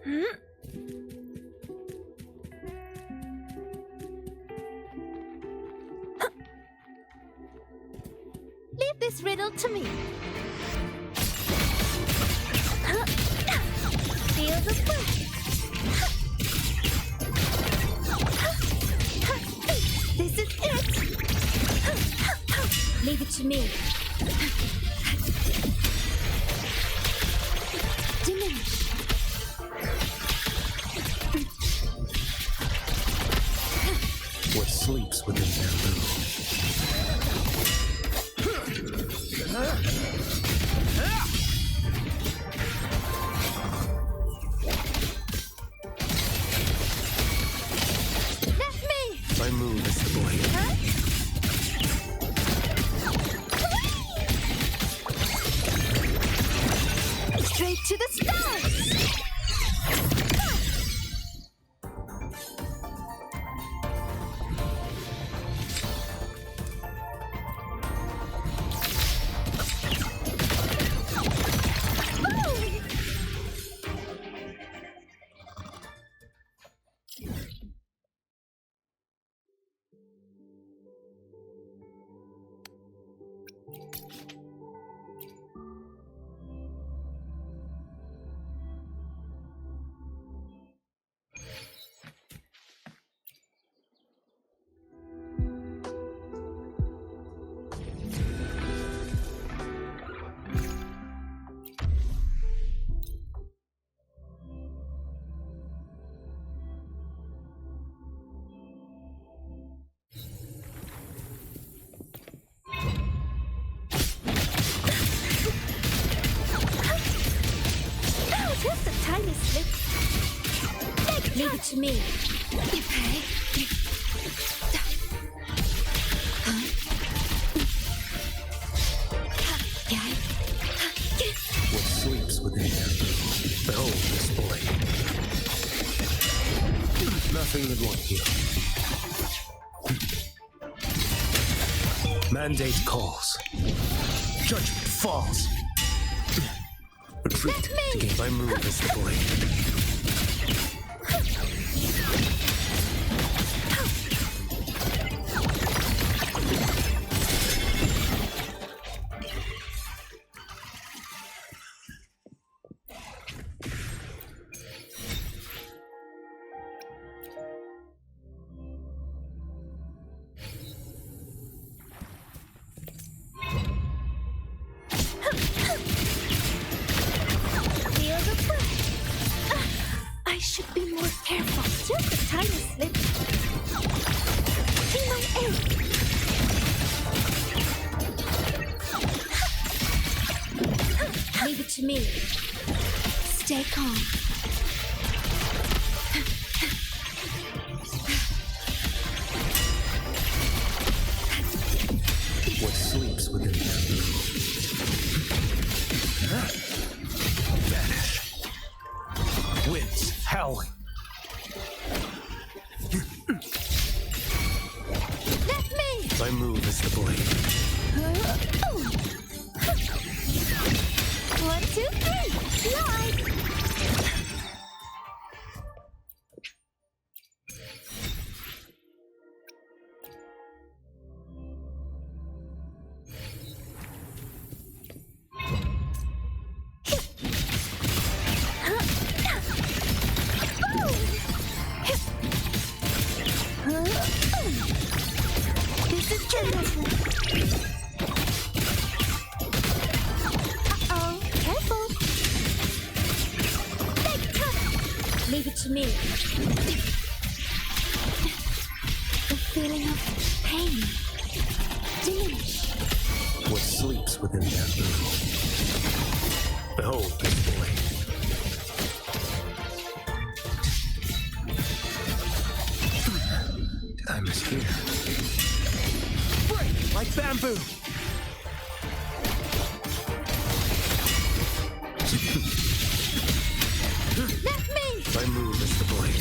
Leave this riddle to me. Feel the push. This is it. Leave it to me. Diminish. What sleeps within bamboo? That's me. My move is the blade. Huh? Straight to the stars. Just a tiny slip. Leave it to me. Okay. What sleeps within bamboo? Behold this blade. Nothing that won't heal. Mandate calls. Judgment falls. Retreat to gain my move is the blade. I should be more careful. Just a tiny slip. See my ache. Leave it to me. Stay calm. What sleeps within bamboo? Vanish. Winds howling. That's me. My move is the blade. 1, 2, 3. Slide. This is Junrock. Uh-oh, careful. Big touch. Leave it to me. The feeling of pain. Diminish. What sleeps within bamboo? Behold this blade. Did I mishear? Break like bamboo! That's me. My move is the blade.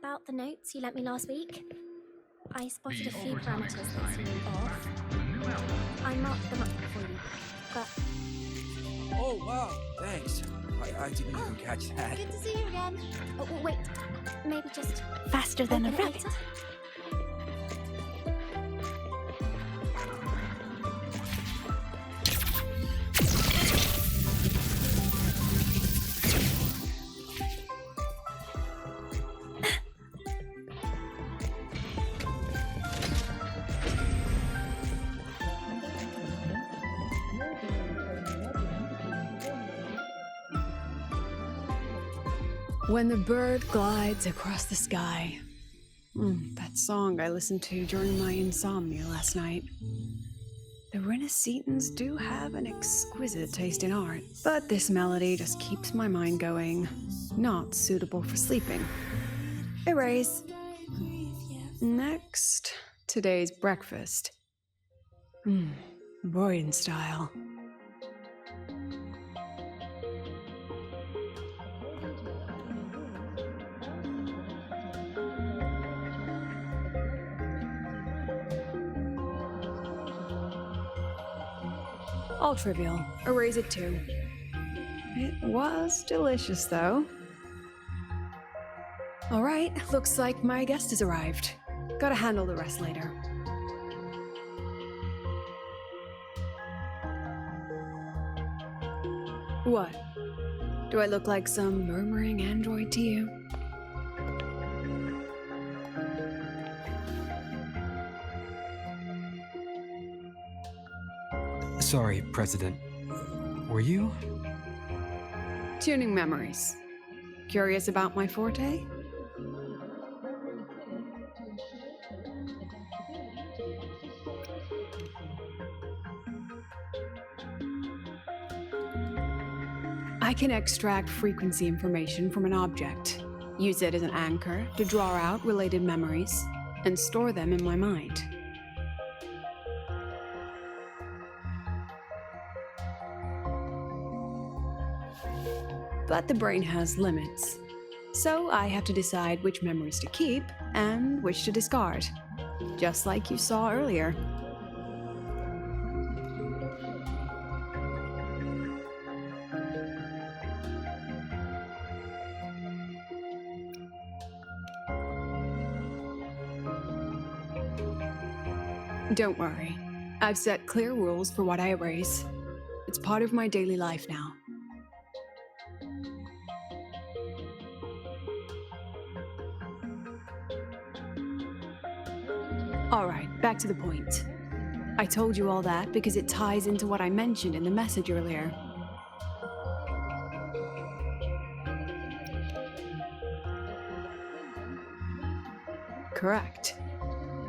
about the notes you lent me last week? I spotted a few parameters that seem off. I marked them up for you, but... Oh, wow, thanks. I didn't even catch that. Good to see you again. Oh, wait, maybe just... Faster than a open it rabbit. later? When the bird glides across the sky. That song I listened to during my insomnia last night. The Renaissance do have an exquisite taste in art, but this melody just keeps my mind going. Not suitable for sleeping. Erase. Next, today's breakfast. Boyan style. All trivial. Erase it too. It was delicious, though. Alright, looks like my guest has arrived. Gotta handle the rest later. What? Do I look like some murmuring android to you? Sorry, President. Were you? Tuning memories. Curious about my forte? I can extract frequency information from an object, use it as an anchor to draw out related memories, and store them in my mind. But the brain has limits, so I have to decide which memories to keep and which to discard, just like you saw earlier. Don't worry, I've set clear rules for what I erase. It's part of my daily life now. Alright, back to the point. I told you all that because it ties into what I mentioned in the message earlier. Correct.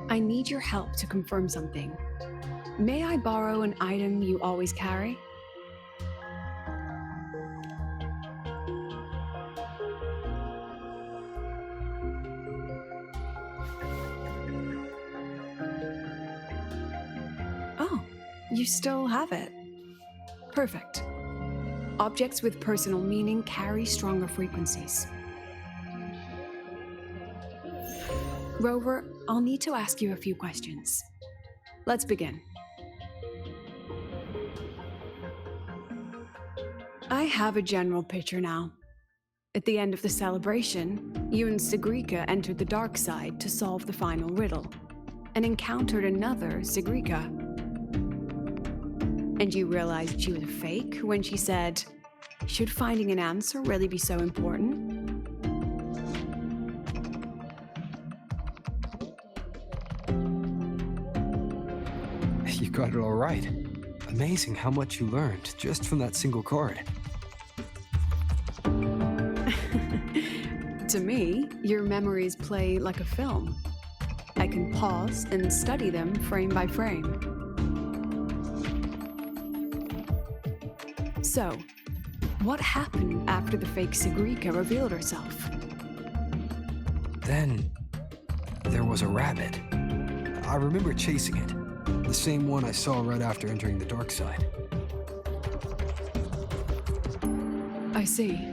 I need your help to confirm something. May I borrow an item you always carry? Oh, you still have it. Perfect. Objects with personal meaning carry stronger frequencies. Rover, I'll need to ask you a few questions. Let's begin. I have a general picture now. At the end of the celebration, you and Sigrika entered the dark side to solve the final riddle, and encountered another Sigrika. And you realized she was a fake when she said, "Should finding an answer really be so important?" You got it all right. Amazing how much you learned just from that single card. To me, your memories play like a film. I can pause and study them frame by frame. So, what happened after the fake Sigrika revealed herself? Then, there was a rabbit. I remember chasing it. The same one I saw right after entering the dark side. I see.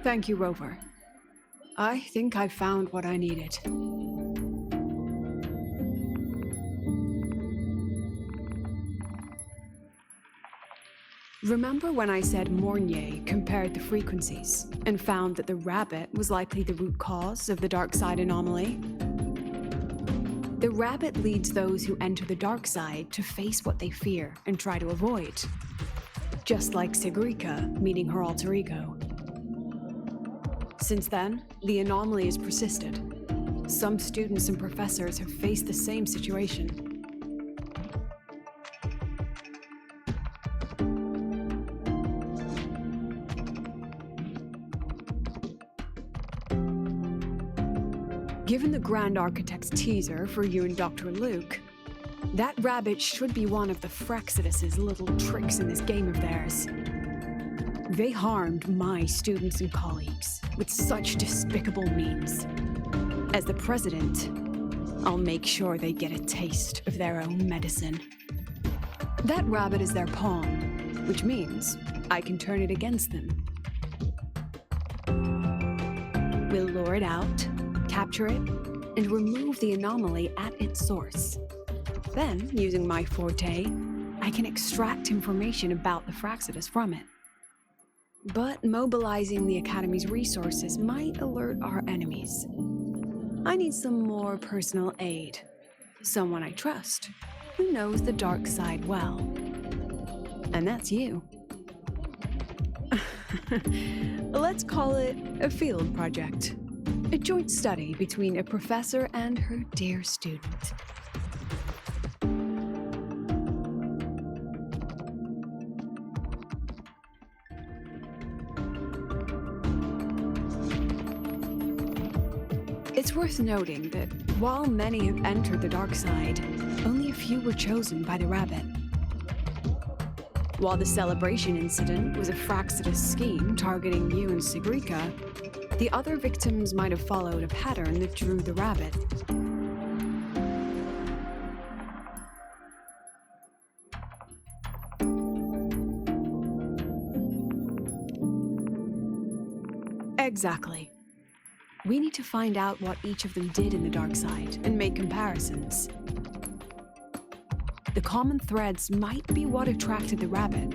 Thank you, Rover. I think I found what I needed. Remember when I said Mornier compared the frequencies and found that the rabbit was likely the root cause of the dark side anomaly? The rabbit leads those who enter the dark side to face what they fear and try to avoid. Just like Sigrika meeting her alter ego. Since then, the anomaly has persisted. Some students and professors have faced the same situation. Given the Grand Architect's teaser for you and Dr. Luke, that rabbit should be one of the Fraxidus' little tricks in this game of theirs. They harmed my students and colleagues with such despicable means. As the president, I'll make sure they get a taste of their own medicine. That rabbit is their pawn, which means I can turn it against them. We'll lure it out, capture it, and remove the anomaly at its source. Then, using my forte, I can extract information about the Fraxidus from it. But mobilizing the Academy's resources might alert our enemies. I need some more personal aid. Someone I trust, who knows the dark side well. And that's you. Let's call it a field project. A joint study between a professor and her dear student. It's worth noting that while many have entered the dark side, only a few were chosen by the rabbit. While the celebration incident was a Fraxidus scheme targeting you and Sigrika, the other victims might have followed a pattern that drew the rabbit. Exactly. We need to find out what each of them did in the dark side and make comparisons. The common threads might be what attracted the rabbit.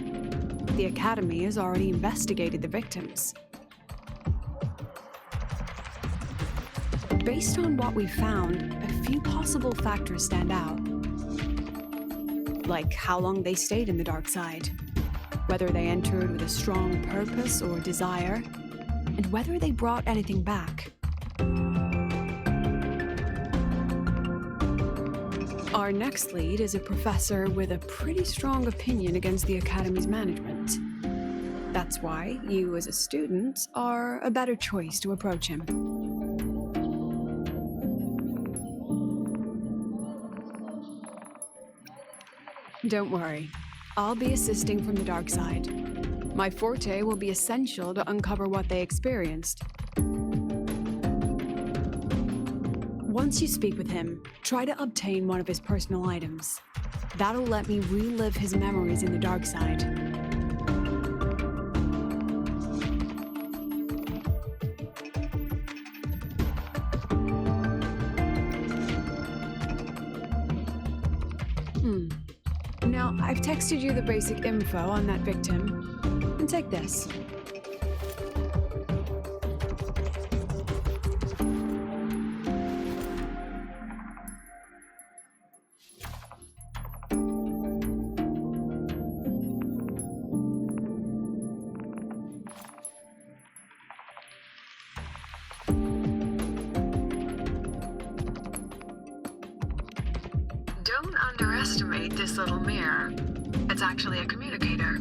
The Academy has already investigated the victims. Based on what we found, a few possible factors stand out. Like how long they stayed in the dark side, whether they entered with a strong purpose or desire, and whether they brought anything back. Our next lead is a professor with a pretty strong opinion against the Academy's management. That's why you as a student are a better choice to approach him. Don't worry, I'll be assisting from the dark side. My forte will be essential to uncover what they experienced. Once you speak with him, try to obtain one of his personal items. That'll let me relive his memories in the dark side. Now, I've texted you the basic info on that victim. And take this. Don't underestimate this little mirror. It's actually a communicator.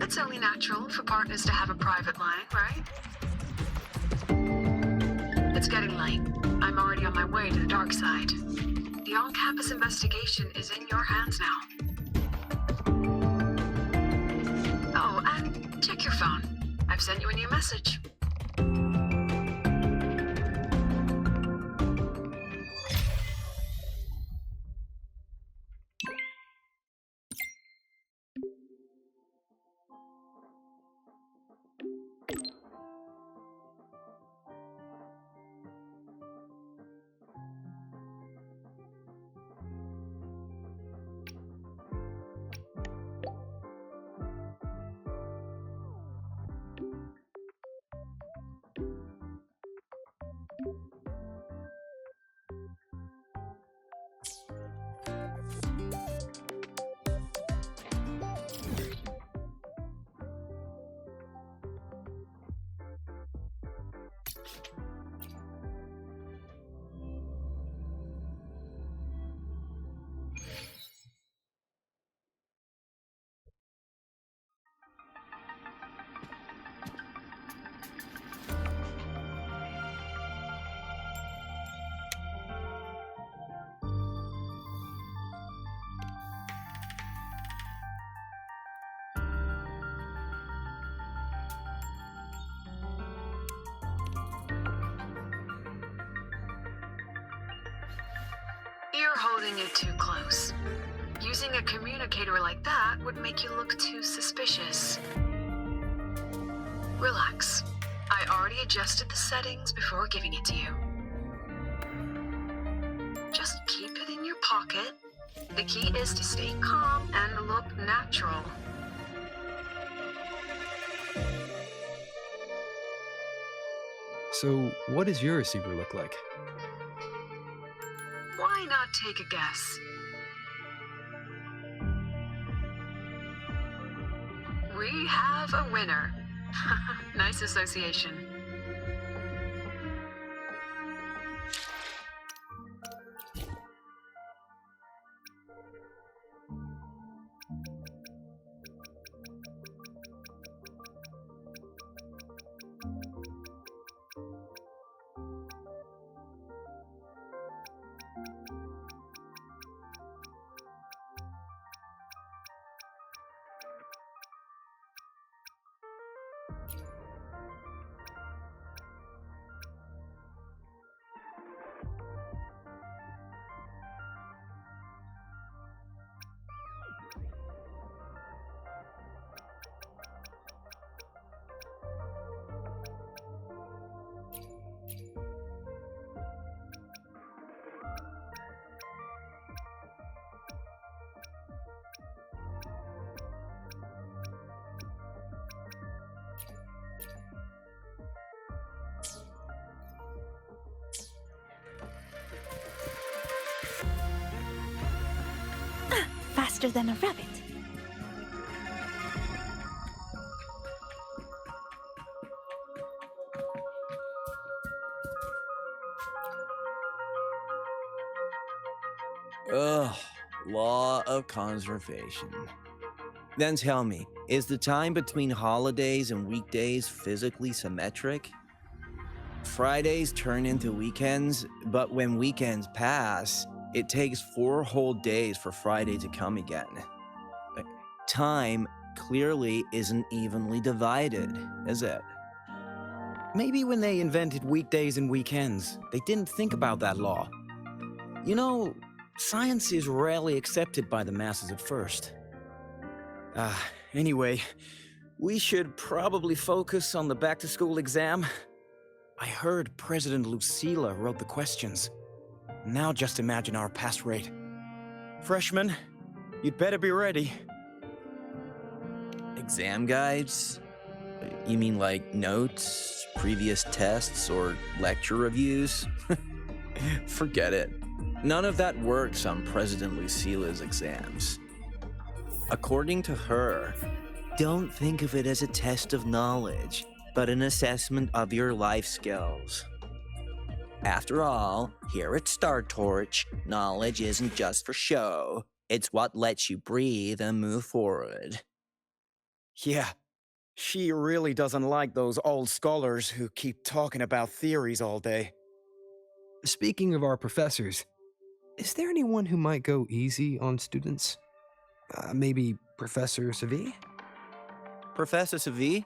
It's only natural for partners to have a private line, right? It's getting late. I'm already on my way to the dark side. The on-campus investigation is in your hands now. Oh, and check your phone. I've sent you a new message. You're holding it too close. Using a communicator like that would make you look too suspicious. Relax. I already adjusted the settings before giving it to you. Just keep it in your pocket. The key is to stay calm and look natural. So, what does your receiver look like? Why not take a guess? We have a winner. Nice association. Faster than a rabbit. Ugh, law of conservation. Then tell me, is the time between holidays and weekdays physically symmetric? Fridays turn into weekends, but when weekends pass, it takes 4 whole days for Friday to come again. Time clearly isn't evenly divided, is it? Maybe when they invented weekdays and weekends, they didn't think about that law. You know, science is rarely accepted by the masses at first. Anyway, we should probably focus on the back-to-school exam. I heard President Lucilla wrote the questions. Now just imagine our pass rate. Freshmen, you'd better be ready. Exam guides? You mean like notes, previous tests, or lecture reviews? Forget it. None of that works on President Lucilla's exams. According to her, don't think of it as a test of knowledge, but an assessment of your life skills. After all, here at Star Torch, knowledge isn't just for show. It's what lets you breathe and move forward. Yeah, she really doesn't like those old scholars who keep talking about theories all day. Speaking of our professors, is there anyone who might go easy on students? Maybe Professor Sabyr? Professor Sabyr?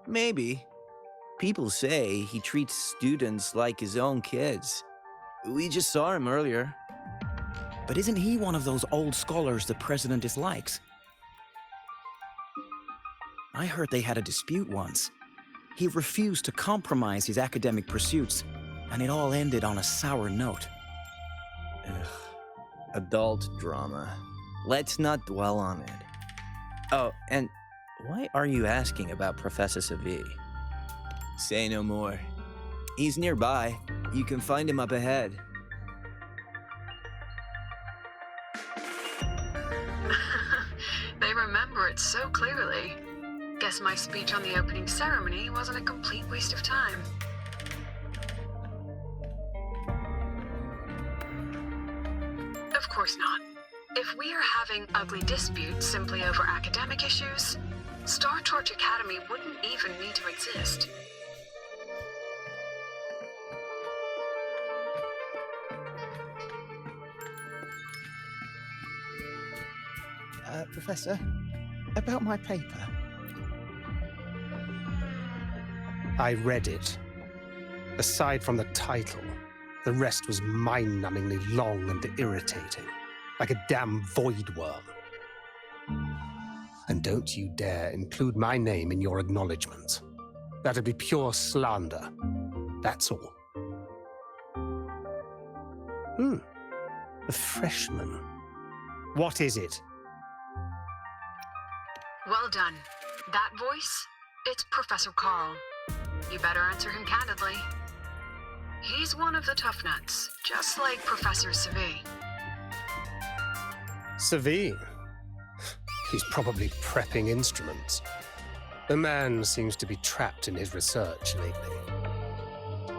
Maybe. People say he treats students like his own kids. We just saw him earlier. But isn't he one of those old scholars the president dislikes? I heard they had a dispute once. He refused to compromise his academic pursuits, and it all ended on a sour note. Ugh. Adult drama. Let's not dwell on it. Oh, and why are you asking about Professor Sabyr? Say no more. He's nearby. You can find him up ahead. They remember it so clearly. Guess my speech on the opening ceremony wasn't a complete waste of time. Of course not. If we are having ugly disputes simply over academic issues, Star Torch Academy wouldn't even need to exist. Professor, about my paper. I read it. Aside from the title, The rest was mind-numbingly long and irritating, like a damn void worm. And don't you dare include my name in your acknowledgements. That'd be pure slander. That's all. A freshman. What is it? Well done. That voice? It's Professor Carl. You better answer him candidly. He's one of the tough nuts, just like Professor Sabyr. Sabyr? He's probably prepping instruments. The man seems to be trapped in his research lately.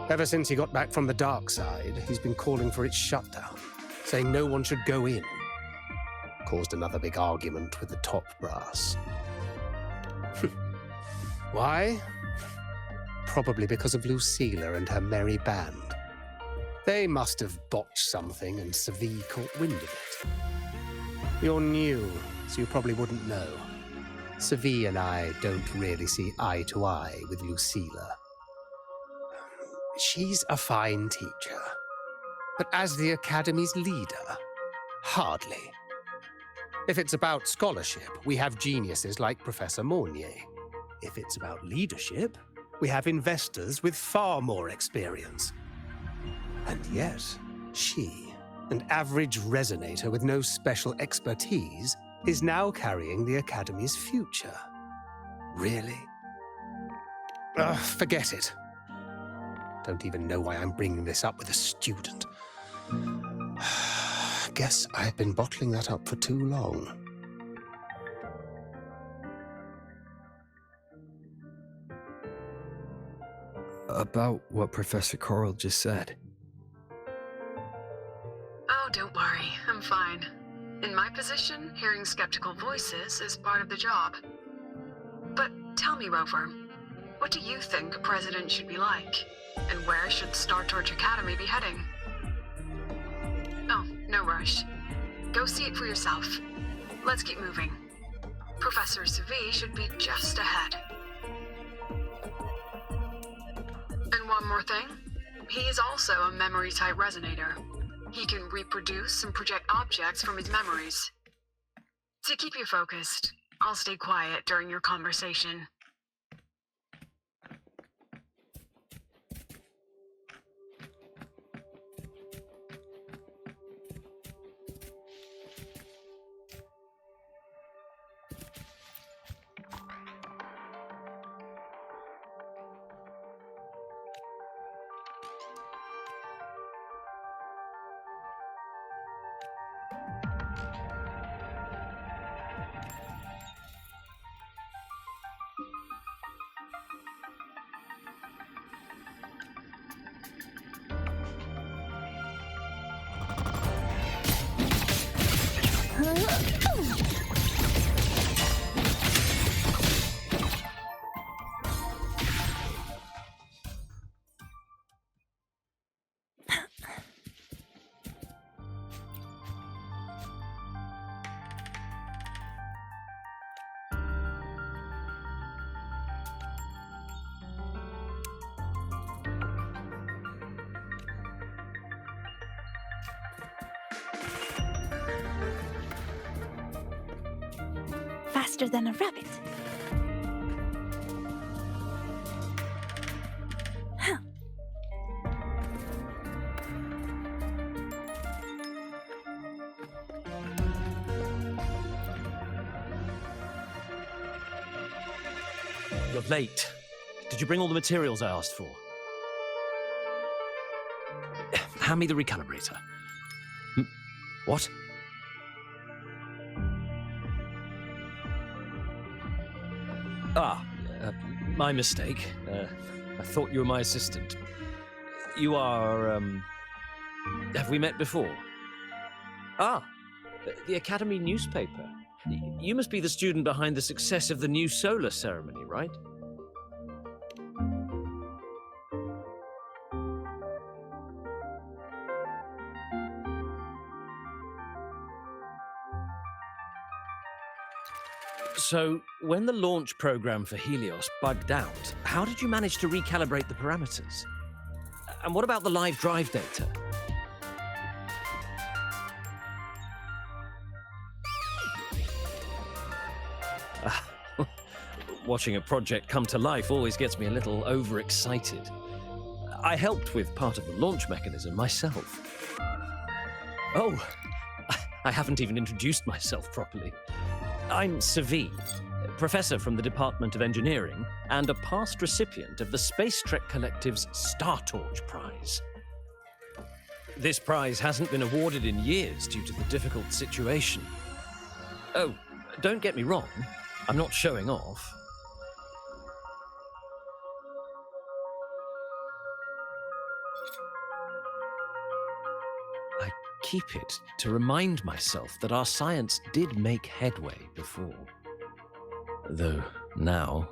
Ever since he got back from the dark side, he's been calling for its shutdown, saying no one should go in. Caused another big argument with the top brass. Why? Probably because of Lucilla and her merry band. They must have botched something and Sabyr caught wind of it. You're new, so you probably wouldn't know. Sabyr and I don't really see eye to eye with Lucilla. She's a fine teacher, but as the Academy's leader, hardly. If it's about scholarship, we have geniuses like Professor Mornier. If it's about leadership, we have investors with far more experience. And yet, she, an average resonator with no special expertise, is now carrying the Academy's future. Really? Forget it. Don't even know why I'm bringing this up with a student. Guess I've been bottling that up for too long. About what Professor Carl just said. Oh, don't worry. I'm fine. In my position, hearing skeptical voices is part of the job. But tell me, Rover, what do you think a president should be like? And where should Star Torch Academy be heading? Oh, no rush. Go see it for yourself. Let's keep moving. Professor Sabyr should be just ahead. And one more thing. He is also a memory-type resonator. He can reproduce and project objects from his memories. To keep you focused, I'll stay quiet during your conversation. Faster than a rabbit. Huh. You're late. Did you bring all the materials I asked for? Hand me the recalibrator. What? My mistake. I thought you were my assistant. You are, have we met before? The Academy newspaper. You must be the student behind the success of the new solar ceremony, right? So, when the launch program for Helios bugged out, how did you manage to recalibrate the parameters? And what about the live drive data? Watching a project come to life always gets me a little overexcited. I helped with part of the launch mechanism myself. Oh, I haven't even introduced myself properly. I'm Sabyr, professor from the Department of Engineering and a past recipient of the Space Trek Collective's Star Torch Prize. This prize hasn't been awarded in years due to the difficult situation. Oh, don't get me wrong, I'm not showing off. I keep it to remind myself that our science did make headway before. Though now...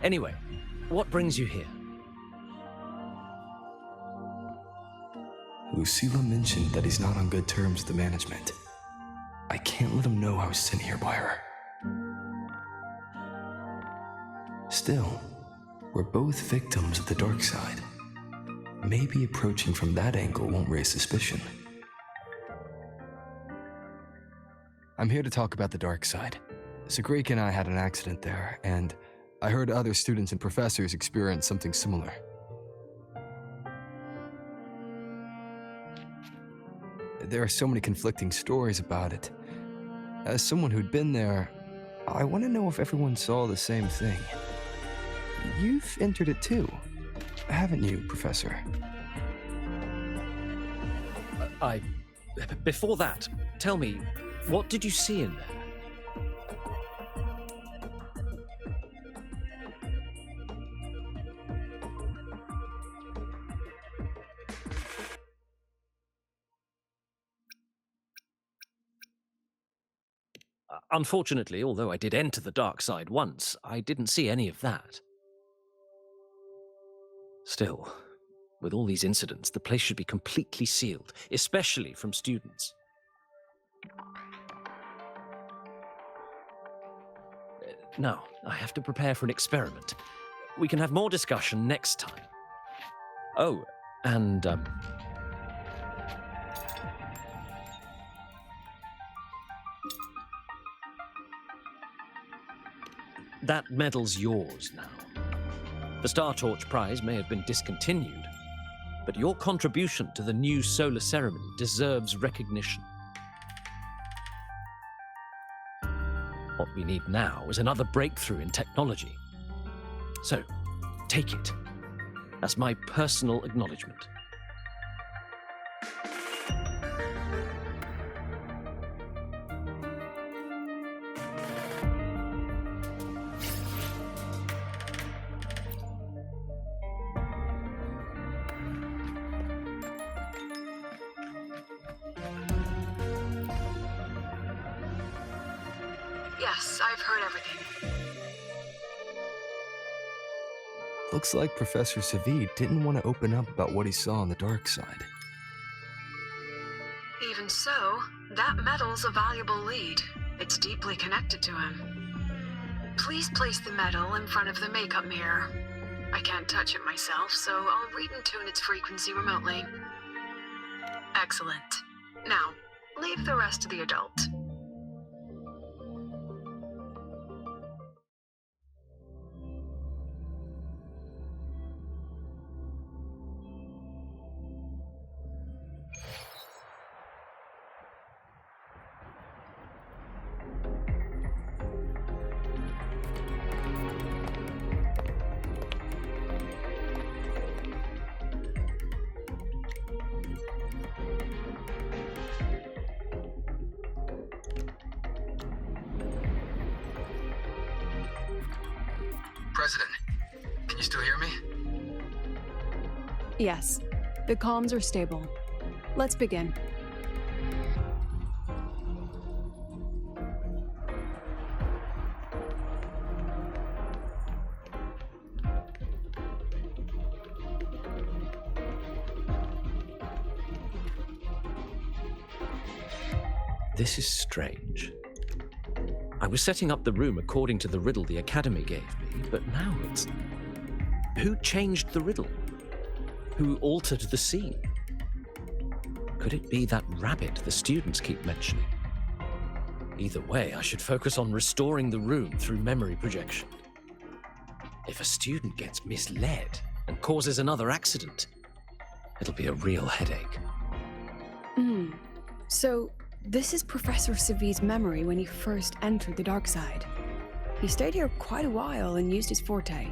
Anyway, what brings you here? Lucila mentioned that he's not on good terms with the management. I can't let him know I was sent here by her. Still, we're both victims of the dark side. Maybe approaching from that angle won't raise suspicion. I'm here to talk about the dark side. Sagrika and I had an accident there, and I heard other students and professors experience something similar. There are so many conflicting stories about it. As someone who'd been there, I want to know if everyone saw the same thing. You've entered it too, haven't you, Professor? Before that, tell me, what did you see in there? Unfortunately, although I did enter the dark side once, I didn't see any of that. Still, with all these incidents, the place should be completely sealed, especially from students. Now, I have to prepare for an experiment. We can have more discussion next time. Oh, and, that medal's yours now. The Star Torch Prize may have been discontinued, but your contribution to the new solar ceremony deserves recognition. What we need now is another breakthrough in technology. So, take it as my personal acknowledgement. Yes, I've heard everything. Looks like Professor Sabyr didn't want to open up about what he saw on the dark side. Even so, that medal's a valuable lead. It's deeply connected to him. Please place the medal in front of the makeup mirror. I can't touch it myself, so I'll read and tune its frequency remotely. Excellent. Now, leave the rest to the adult. President, can you still hear me? Yes, the comms are stable. Let's begin. This is strange. I was setting up the room according to the riddle the Academy gave me, but now it's... Who changed the riddle? Who altered the scene? Could it be that rabbit the students keep mentioning? Either way, I should focus on restoring the room through memory projection. If a student gets misled and causes another accident, it'll be a real headache. So, this is Professor Sabyr's memory when he first entered the dark side. He stayed here quite a while and used his forte.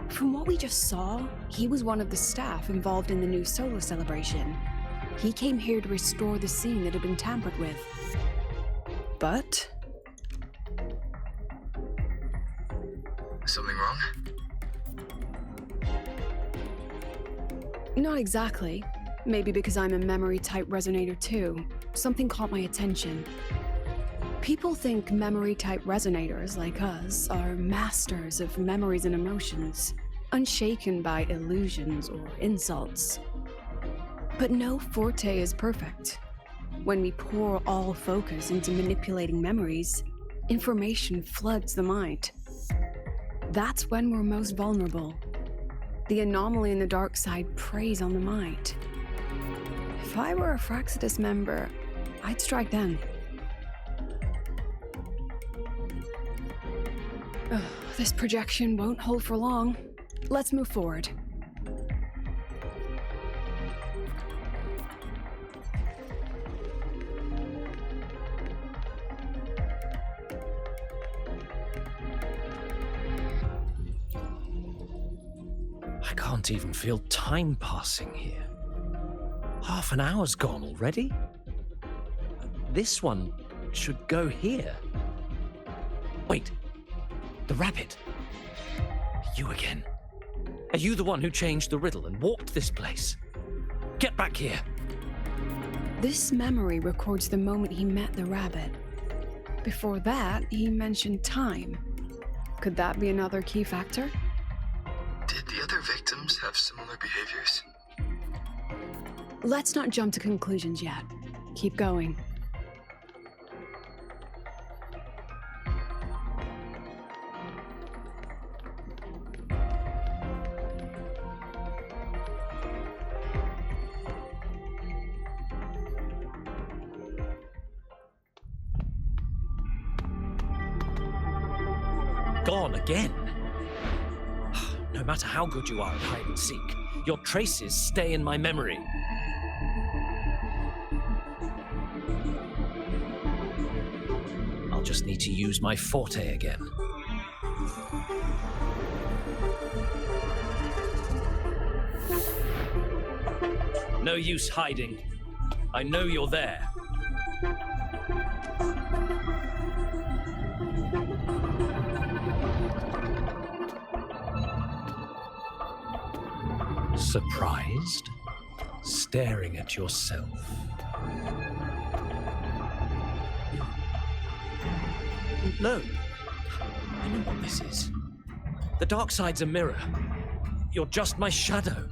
From what we just saw, he was one of the staff involved in the new solar celebration. He came here to restore the scene that had been tampered with. But... Something wrong? not exactly. Maybe because I'm a memory-type resonator too. Something caught my attention. People think memory-type resonators like us are masters of memories and emotions, unshaken by illusions or insults. But no forte is perfect. When we pour all focus into manipulating memories, information floods the mind. That's when we're most vulnerable. The anomaly in the dark side preys on the mind. If I were a Fraxidus member, I'd strike then. This projection won't hold for long. Let's move forward. I can't even feel time passing here. Half an hour's gone already? This one should go here. Wait, the rabbit. You again. Are you the one who changed the riddle and warped this place? Get back here. This memory records the moment he met the rabbit. Before that, he mentioned time. Could that be another key factor? Did the other victims have similar behaviors? Let's not jump to conclusions yet. Keep going. Gone again. No matter how good you are at hide and seek, your traces stay in my memory. I'll just need to use my forte again. No use hiding. I know you're there. Surprised? Staring at yourself. No. I know what this is. The dark side's a mirror. You're just my shadow.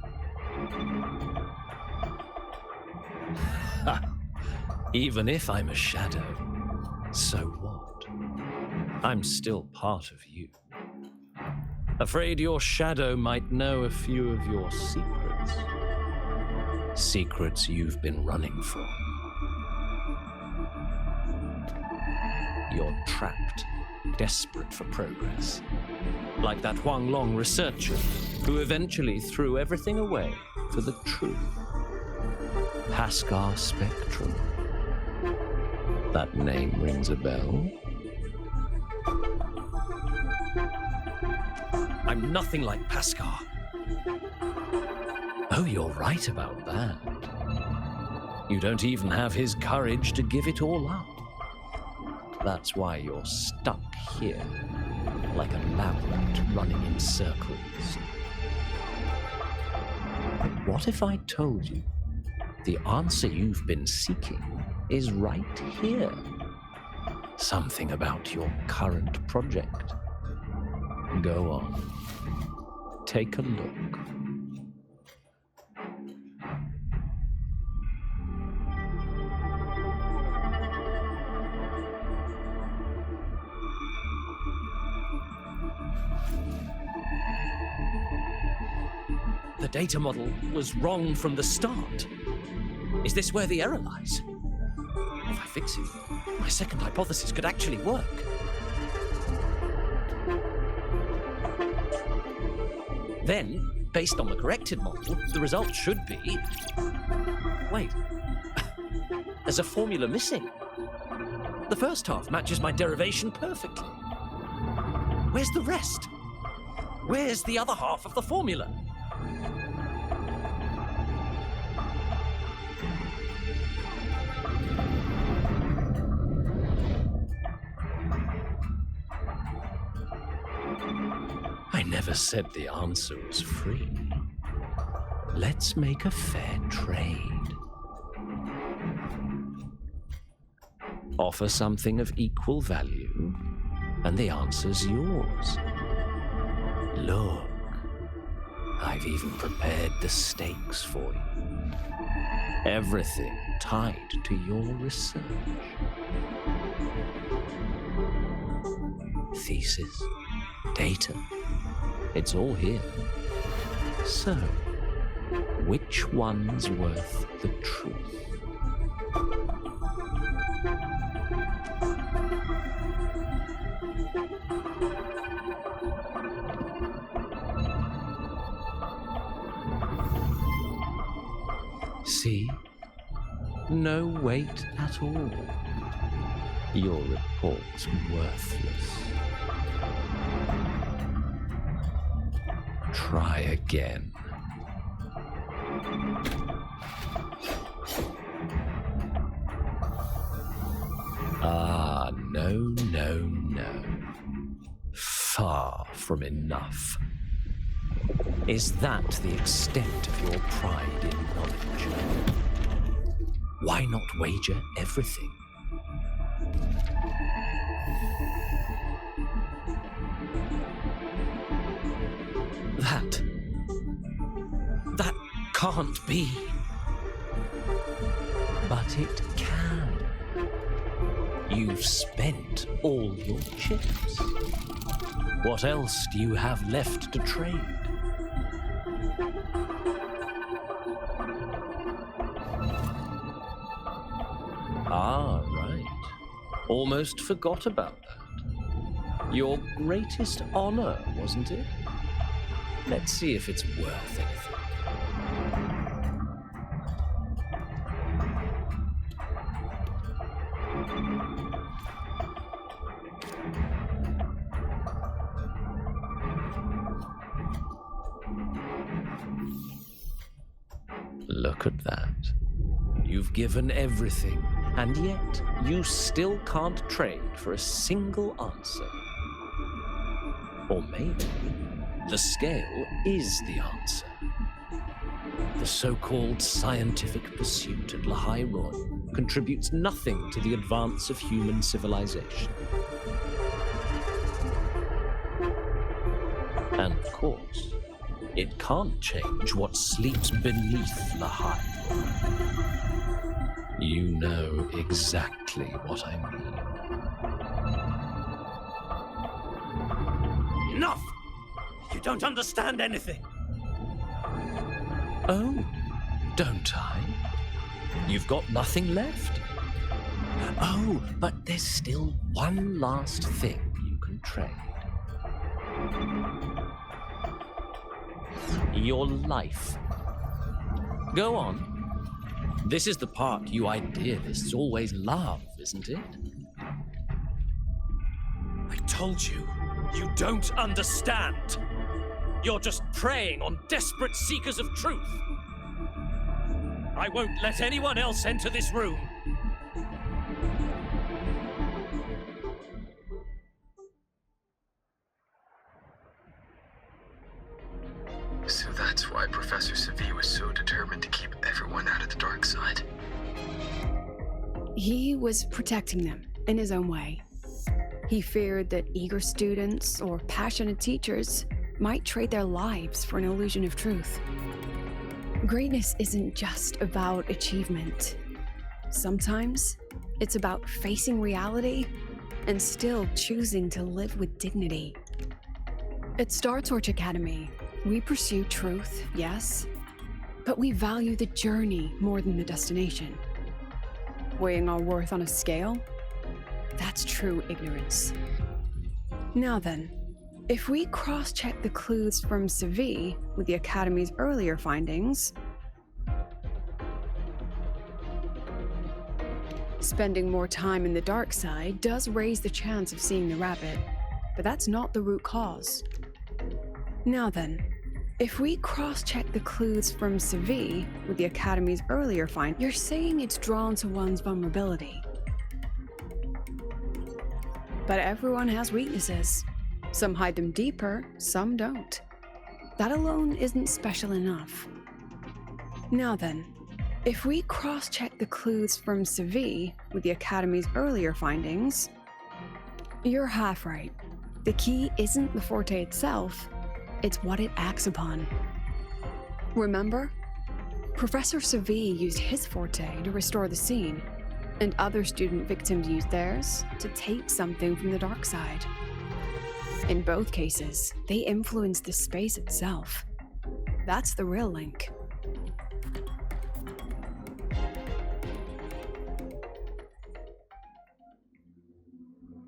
Ha! Even if I'm a shadow, so what? I'm still part of you. Afraid your shadow might know a few of your secrets. Secrets you've been running from. You're trapped, desperate for progress. Like that Huang Long researcher who eventually threw everything away for the truth. Pascar Spectrum. That name rings a bell? I'm nothing like Pascar. Oh, you're right about that. You don't even have his courage to give it all up. That's why you're stuck here, like a lab rat running in circles. But what if I told you the answer you've been seeking is right here? Something about your current project. Go on. Take a look. the data model was wrong from the start. Is this where the error lies? If I fix it, my second hypothesis could actually work. Then, based on the corrected model, the result should be... Wait. There's a formula missing. The first half matches my derivation perfectly. Where's the rest? Where's the other half of the formula? I never said the answer was free. Let's make a fair trade. Offer something of equal value, and the answer's yours. Look, I've even prepared the stakes for you. Everything tied to your research. Thesis, data, it's all here. So, which one's worth the truth? See? No weight at all. Your report's worthless. Try again. Ah, no. Far from enough. Is that the extent of your pride in knowledge? Why not wager everything? That can't be. But it can. You've spent all your chips. What else do you have left to trade? Ah, right. Almost forgot about that. Your greatest honor, wasn't it? Let's see if it's worth anything. Look at that. You've given everything, and yet you still can't trade for a single answer. Or maybe the scale is the answer. The so-called scientific pursuit at Lahai Royal contributes nothing to the advance of human civilization. And of course, it can't change what sleeps beneath Lahai. You know exactly what I mean. Enough! You don't understand anything. Oh, don't I? You've got nothing left? Oh, but there's still one last thing you can trade. Your life. Go on. This is the part you idealists always love, isn't it? I told you, you don't understand. You're just preying on desperate seekers of truth. I won't let anyone else enter this room. So that's why Professor Sabyr was so determined to keep everyone out of the dark side. He was protecting them in his own way. He feared that eager students or passionate teachers might trade their lives for an illusion of truth. Greatness isn't just about achievement. Sometimes it's about facing reality and still choosing to live with dignity. At Star Torch Academy, We pursue truth, yes, but we value the journey more than the destination. Weighing our worth on a scale? That's true ignorance. Now then, if we cross-check the clues from Sabyr with the Academy's earlier findings, spending more time in the dark side does raise the chance of seeing the rabbit, but that's not the root cause. Now then, if we cross-check the clues from Sabyr with the Academy's earlier find, you're saying it's drawn to one's vulnerability. But everyone has weaknesses. Some hide them deeper, some don't. That alone isn't special enough. Now then, if we cross-check the clues from Sabyr with the Academy's earlier findings, you're half right. The key isn't the forte itself, it's what it acts upon. Remember? Professor Sabyr used his forte to restore the scene, and other student victims used theirs to take something from the dark side. In both cases, they influenced the space itself. That's the real link.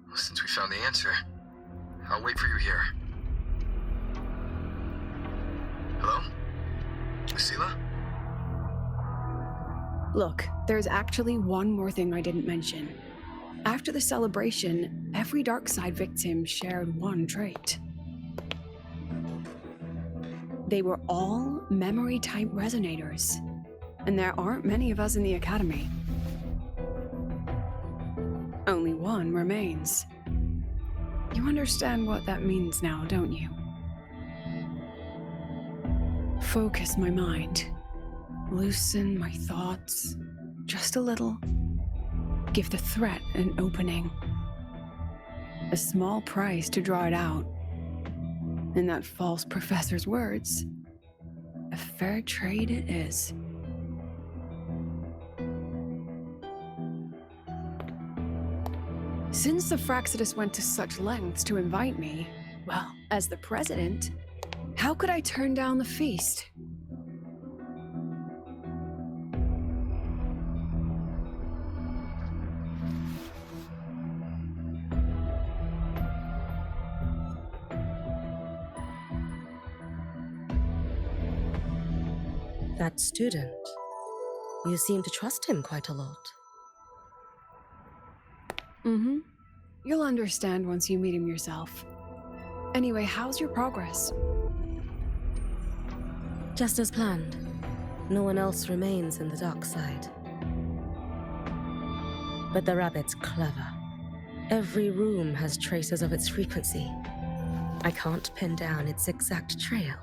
Well, since we found the answer, I'll wait for you here. Hello? Lucilla? Look, there's actually one more thing I didn't mention. After the celebration, every Darkside victim shared one trait. They were all memory-type resonators, and there aren't many of us in the Academy. Only one remains. You understand what that means now, don't you? Focus my mind. Loosen my thoughts. Just a little. Give the threat an opening. A small price to draw it out. In that false professor's words, a fair trade it is. Since the Fraxidus went to such lengths to invite me, well, as the president, how could I turn down the feast? That student. You seem to trust him quite a lot. Mm-hmm. You'll understand once you meet him yourself. Anyway, how's your progress? Just as planned. No one else remains in the dark side. But the rabbit's clever. Every room has traces of its frequency. I can't pin down its exact trail.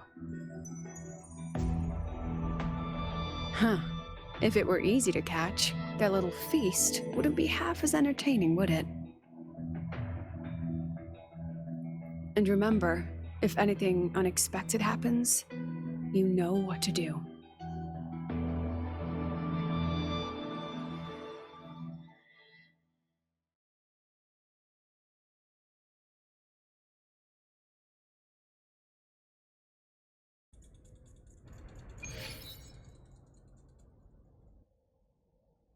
Huh. If it were easy to catch, their little feast wouldn't be half as entertaining, would it? And remember, if anything unexpected happens, you know what to do.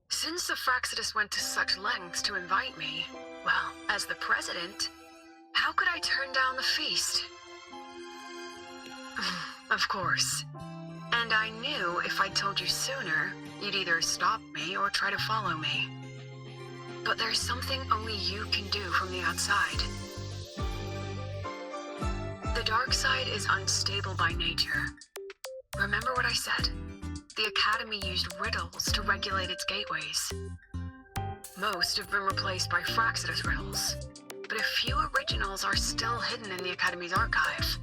Since the Fraxidus went to such lengths to invite me, well, as the president, how could I turn down the feast? Of course. And I knew if I'd told you sooner, you'd either stop me or try to follow me. But there's something only you can do from the outside. The dark side is unstable by nature. Remember what I said? The Academy used riddles to regulate its gateways. Most have been replaced by Fraxidus riddles, but a few originals are still hidden in the Academy's archive.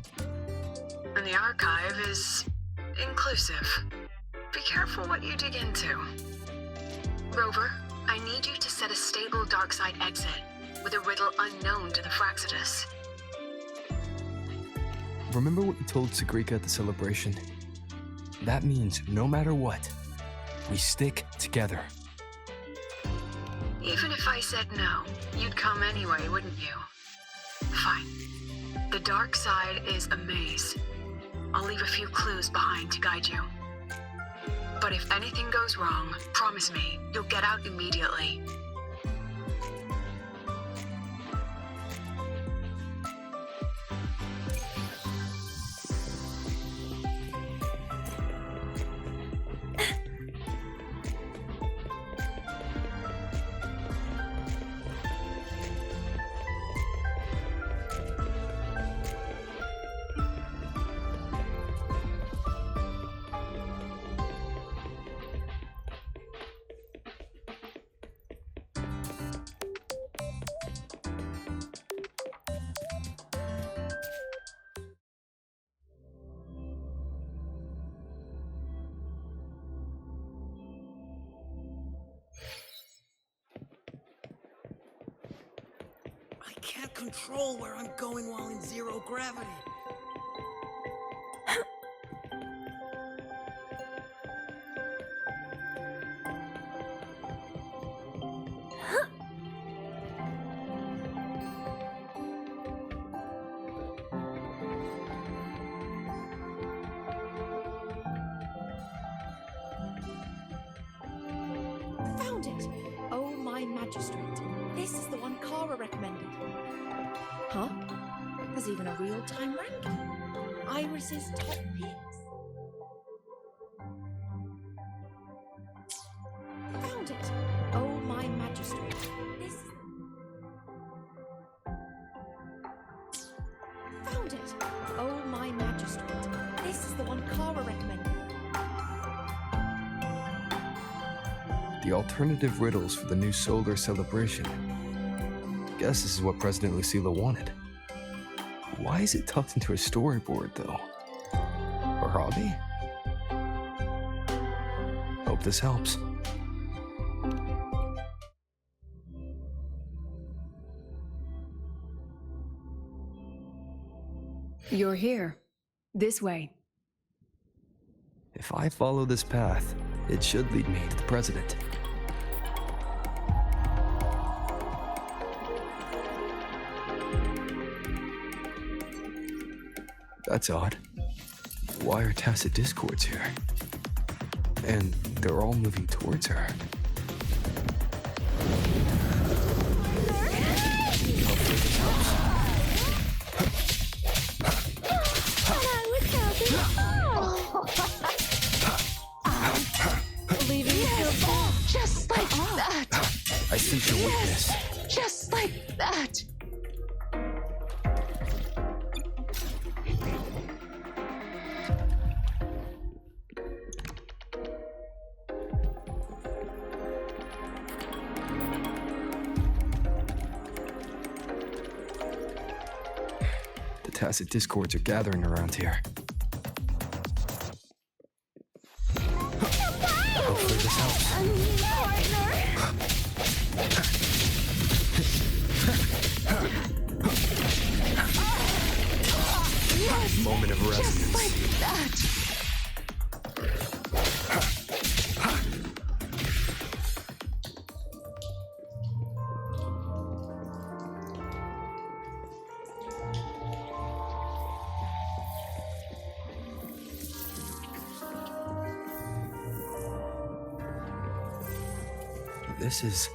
And the archive is inclusive. Be careful what you dig into. Rover, I need you to set a stable darkside exit with a riddle unknown to the Fraxidus. Remember what you told Sagrika at the celebration? That means no matter what, we stick together. Even if I said no, you'd come anyway, wouldn't you? Fine. The dark side is a maze. I'll leave a few clues behind to guide you. But if anything goes wrong, promise me, you'll get out immediately. I can't control where I'm going while in zero gravity. Found it! Oh, my magistrate. This is the one Kara recommended. Huh? There's even a real-time ranking. Iris's top picks. Found it! Oh, my magistrate. This... Found it! Oh, my magistrate. This is the one Kara recommended. The alternative riddles for the new solar celebration. Guess this is what President Lucila wanted. Why is it tucked into a storyboard, though? Her hobby? Hope this helps. You're here. This way. If I follow this path, it should lead me to the president. That's odd. Why are tacit discords here? And they're all moving towards her. Just like that. I sense your weakness. Just like that. The tacit discords are gathering around here. Hopefully this helps. Moment of resonance. Just like that. This is...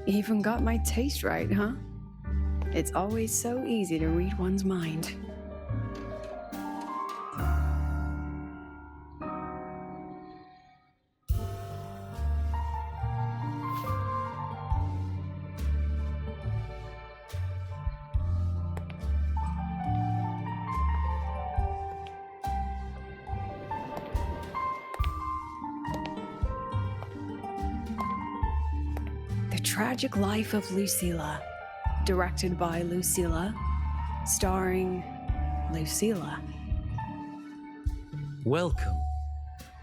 Even got my taste right, huh? It's always so easy to read one's mind. The Tragic Life of Lucila. Directed by Lucila, starring Lucila. Welcome.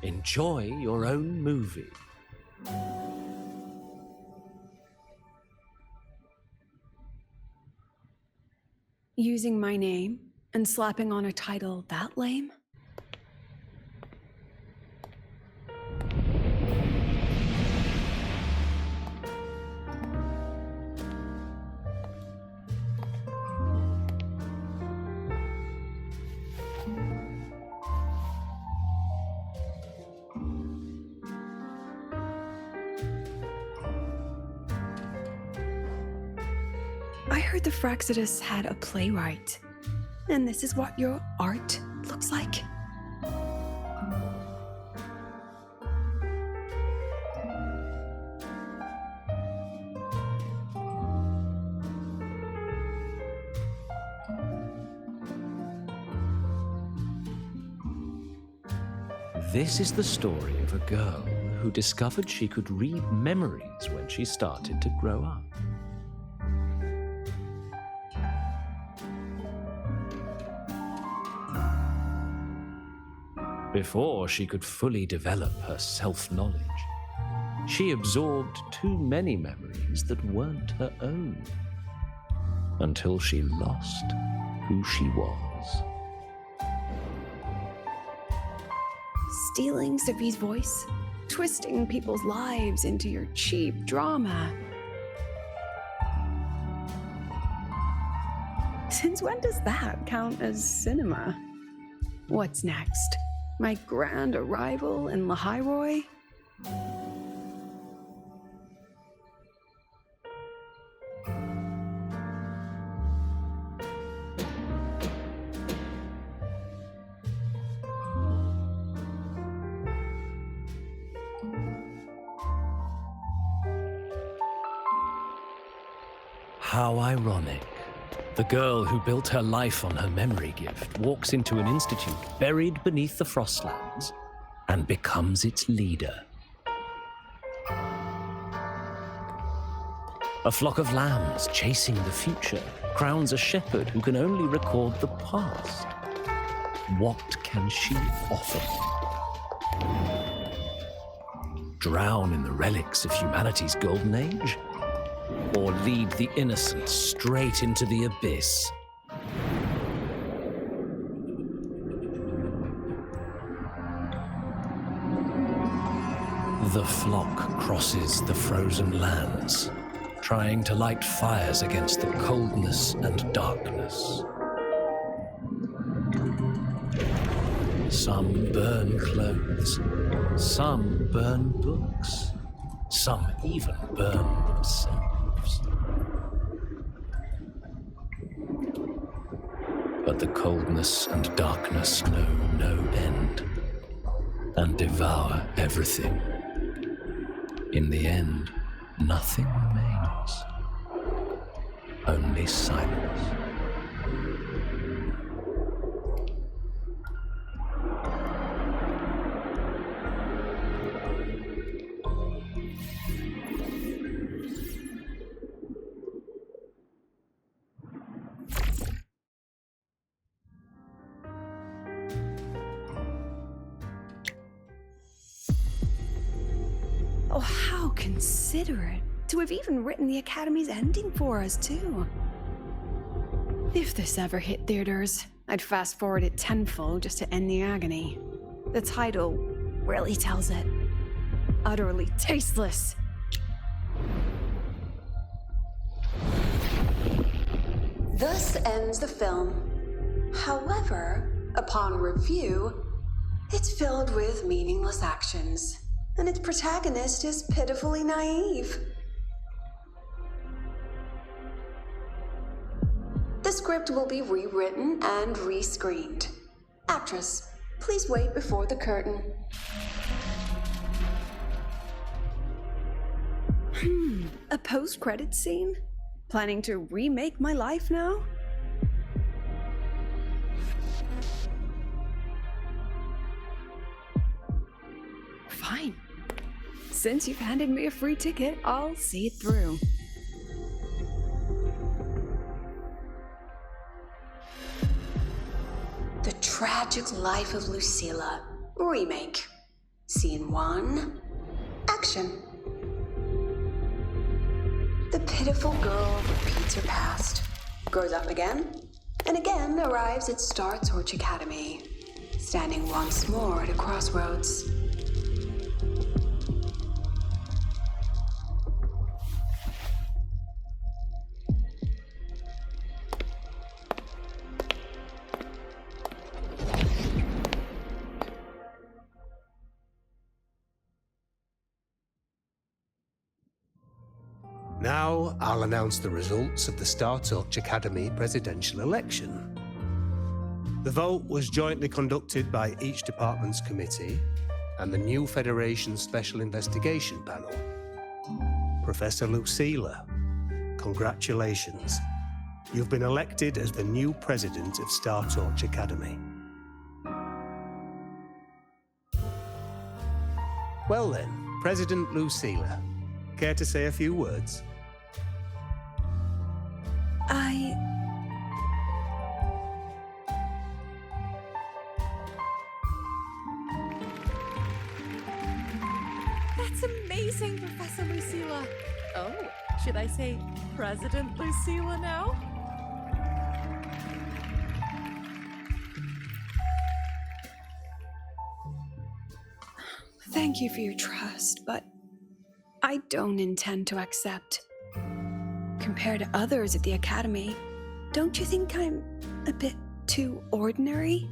Enjoy your own movie. Using my name and slapping on a title that lame? I heard the Fraxidus had a playwright, and this is what your art looks like? This is the story of a girl who discovered she could read memories when she started to grow up. Before she could fully develop her self-knowledge, she absorbed too many memories that weren't her own, until she lost who she was. Stealing Sabyr's voice, twisting people's lives into your cheap drama. Since when does that count as cinema? What's next? My grand arrival in Lahiroy? How ironic. The girl who built her life on her memory gift walks into an institute buried beneath the Frostlands and becomes its leader. A flock of lambs chasing the future crowns a shepherd who can only record the past. What can she offer? Drown in the relics of humanity's golden age? Or lead the innocent straight into the abyss? The flock crosses the frozen lands, trying to light fires against the coldness and darkness. Some burn clothes, some burn books, some even burn themselves. But the coldness and darkness know no end, and devour everything. In the end, nothing remains, only silence. Oh, how considerate to have even written the Academy's ending for us, too. If this ever hit theaters, I'd fast forward it tenfold just to end the agony. The title really tells it. Utterly tasteless. Thus ends the film. However, upon review, it's filled with meaningless actions, and its protagonist is pitifully naive. The script will be rewritten and rescreened. Actress, please wait before the curtain. A post-credits scene? Planning to remake my life now? Fine. Since you've handed me a free ticket, I'll see it through. The Tragic Life of Lucilla remake. Scene 1. Action. The pitiful girl repeats her past, grows up again, and again arrives at Star Torch Academy, standing once more at a crossroads. Now, I'll announce the results of the Star Torch Academy presidential election. The vote was jointly conducted by each department's committee and the new Federation's Special Investigation Panel. Professor Lucilla, congratulations. You've been elected as the new president of Star Torch Academy. Well then, President Lucilla, care to say a few words? That's amazing, Professor Lucilla. Oh, should I say President Lucilla now? Thank you for your trust, but I don't intend to accept. Compared to others at the Academy, don't you think I'm a bit too ordinary?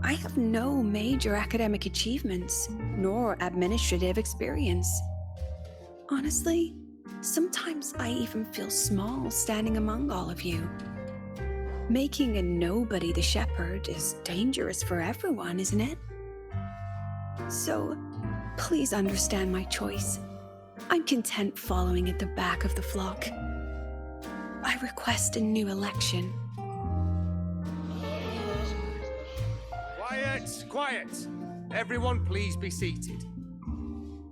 I have no major academic achievements, nor administrative experience. Honestly, sometimes I even feel small standing among all of you. Making a nobody the shepherd is dangerous for everyone, isn't it? So, please understand my choice. I'm content following at the back of the flock. I request a new election. Quiet, quiet. Everyone please be seated.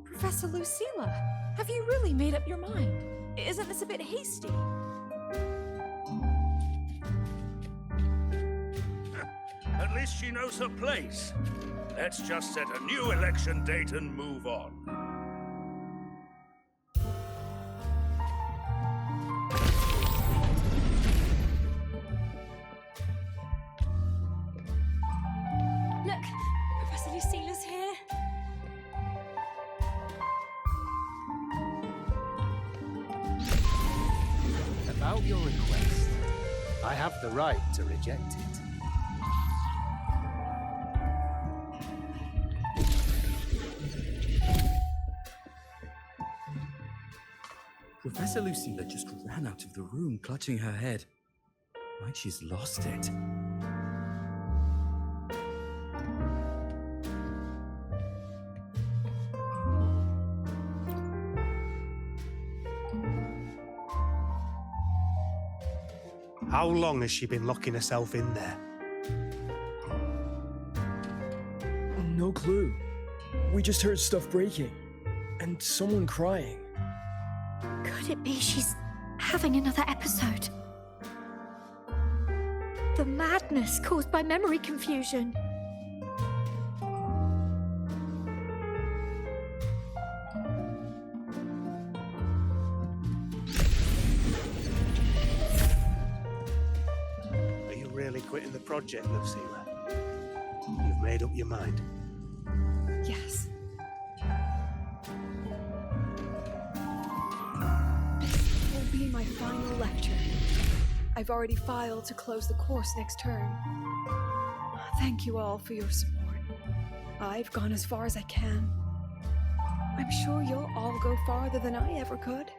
Professor Lucilla, have you really made up your mind? Isn't this a bit hasty? At least she knows her place. Let's just set a new election date and move on. Look, Professor Lucilla's here. About your request, I have the right to reject it. Professor Lucilla just ran out of the room, clutching her head. Like she's lost it. How long has she been locking herself in there? No clue. We just heard stuff breaking. And someone crying. Could it be she's having another episode? The madness caused by memory confusion. Are you really quitting the project, Lucilla? You've made up your mind? Yes. Will be my final lecture. I've already filed to close the course next term. Thank you all for your support. I've gone as far as I can. I'm sure you'll all go farther than I ever could.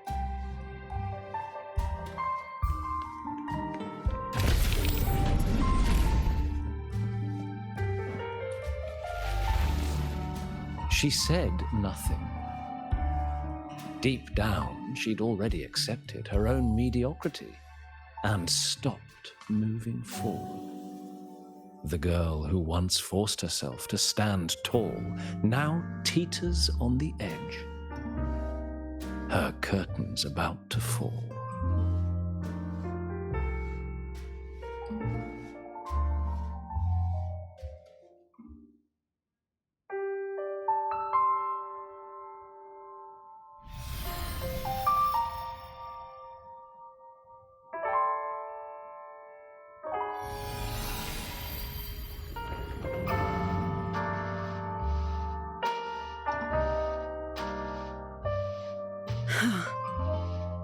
She said nothing. Deep down, she'd already accepted her own mediocrity and stopped moving forward. The girl who once forced herself to stand tall now teeters on the edge. Her curtains about to fall.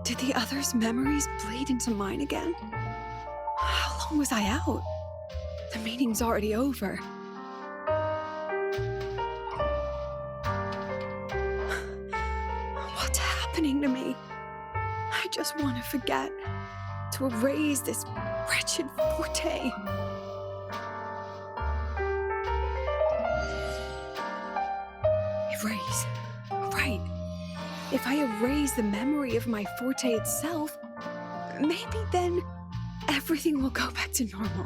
Did the others' memories bleed into mine again? How long was I out? The meeting's already over. What's happening to me? I just want to forget, to erase this wretched forte. Erase. Right. If I erase the memory of my forte itself, maybe then everything will go back to normal.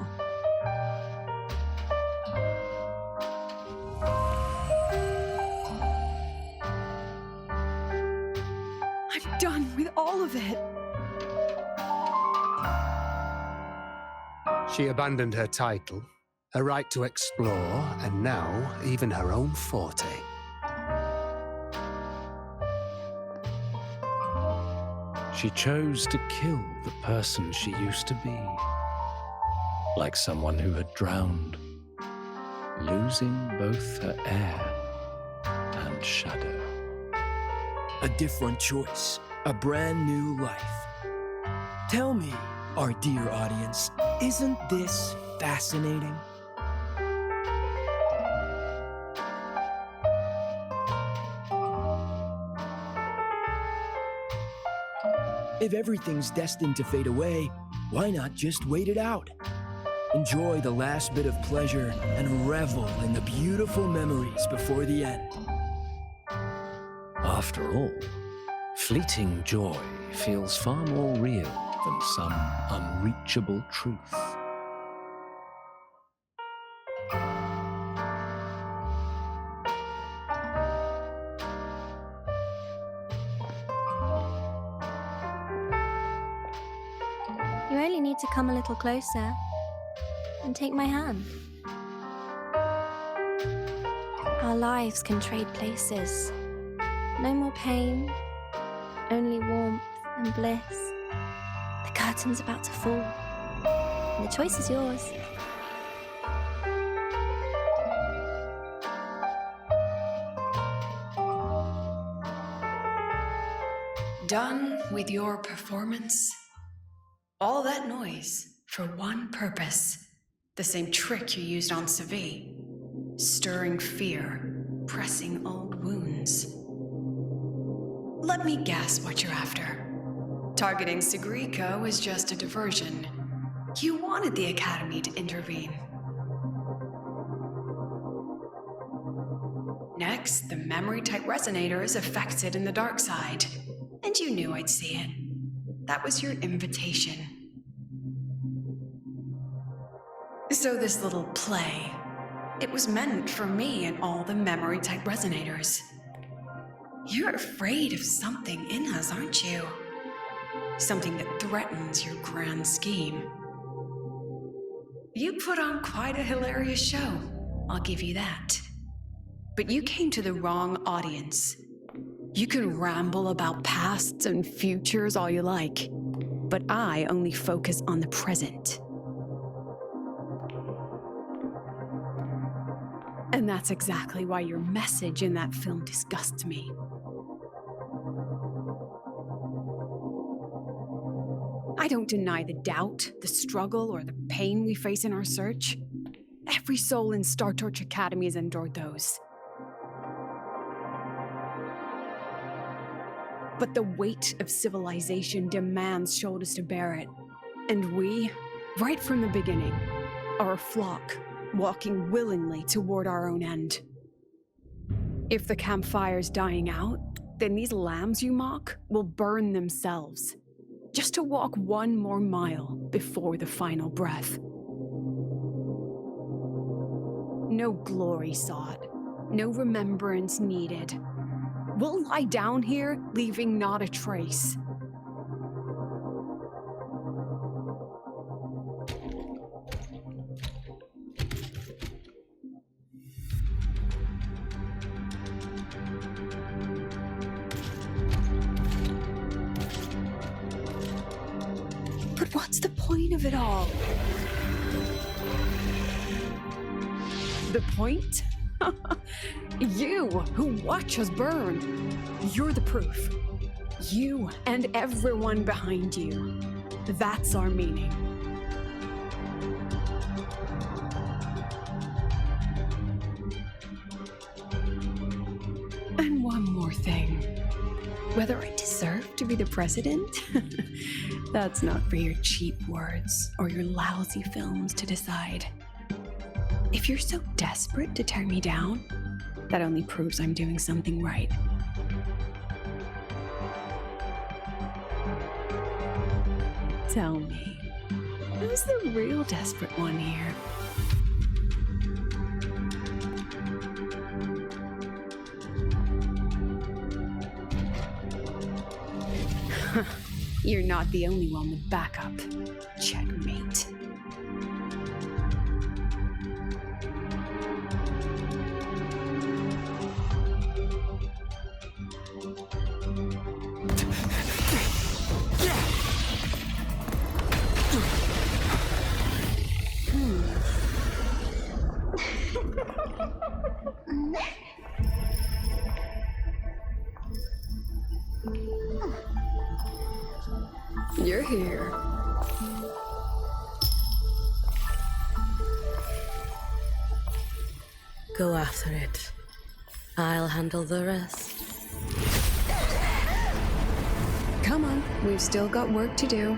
I'm done with all of it. She abandoned her title, her right to explore, and now even her own forte. She chose to kill the person she used to be, like someone who had drowned, losing both her air and shadow. A different choice, a brand new life. Tell me, our dear audience, isn't this fascinating? If everything's destined to fade away, why not just wait it out? Enjoy the last bit of pleasure and revel in the beautiful memories before the end. After all, fleeting joy feels far more real than some unreachable truth. You only need to come a little closer and take my hand. Our lives can trade places. No more pain, only warmth and bliss. The curtain's about to fall, and the choice is yours. Done with your performance? All that noise for one purpose. The same trick you used on Sabyr. Stirring fear, pressing old wounds. Let me guess what you're after. Targeting Sigrika was just a diversion. You wanted the Academy to intervene. Next, the memory-type resonator is affected in the dark side. And you knew I'd see it. That was your invitation. So this little play, it was meant for me and all the memory-type resonators. You're afraid of something in us, aren't you? Something that threatens your grand scheme. You put on quite a hilarious show, I'll give you that. But you came to the wrong audience. You can ramble about pasts and futures all you like, but I only focus on the present. And that's exactly why your message in that film disgusts me. I don't deny the doubt, the struggle, or the pain we face in our search. Every soul in Star Torch Academy has endured those. But the weight of civilization demands shoulders to bear it. And we, right from the beginning, are a flock, walking willingly toward our own end. If the campfire's dying out, then these lambs you mock will burn themselves, just to walk one more mile before the final breath. No glory sought, no remembrance needed. We'll lie down here, leaving not a trace. But what's the point of it all? The point? You, who watch us burn. You're the proof. You and everyone behind you. That's our meaning. And one more thing. Whether I deserve to be the president? That's not for your cheap words or your lousy films to decide. If you're so desperate to tear me down, that only proves I'm doing something right. Tell me, who's the real desperate one here? You're not the only one with backup. Checkmate. You're here. Go after it. I'll handle the rest. Come on, we've still got work to do.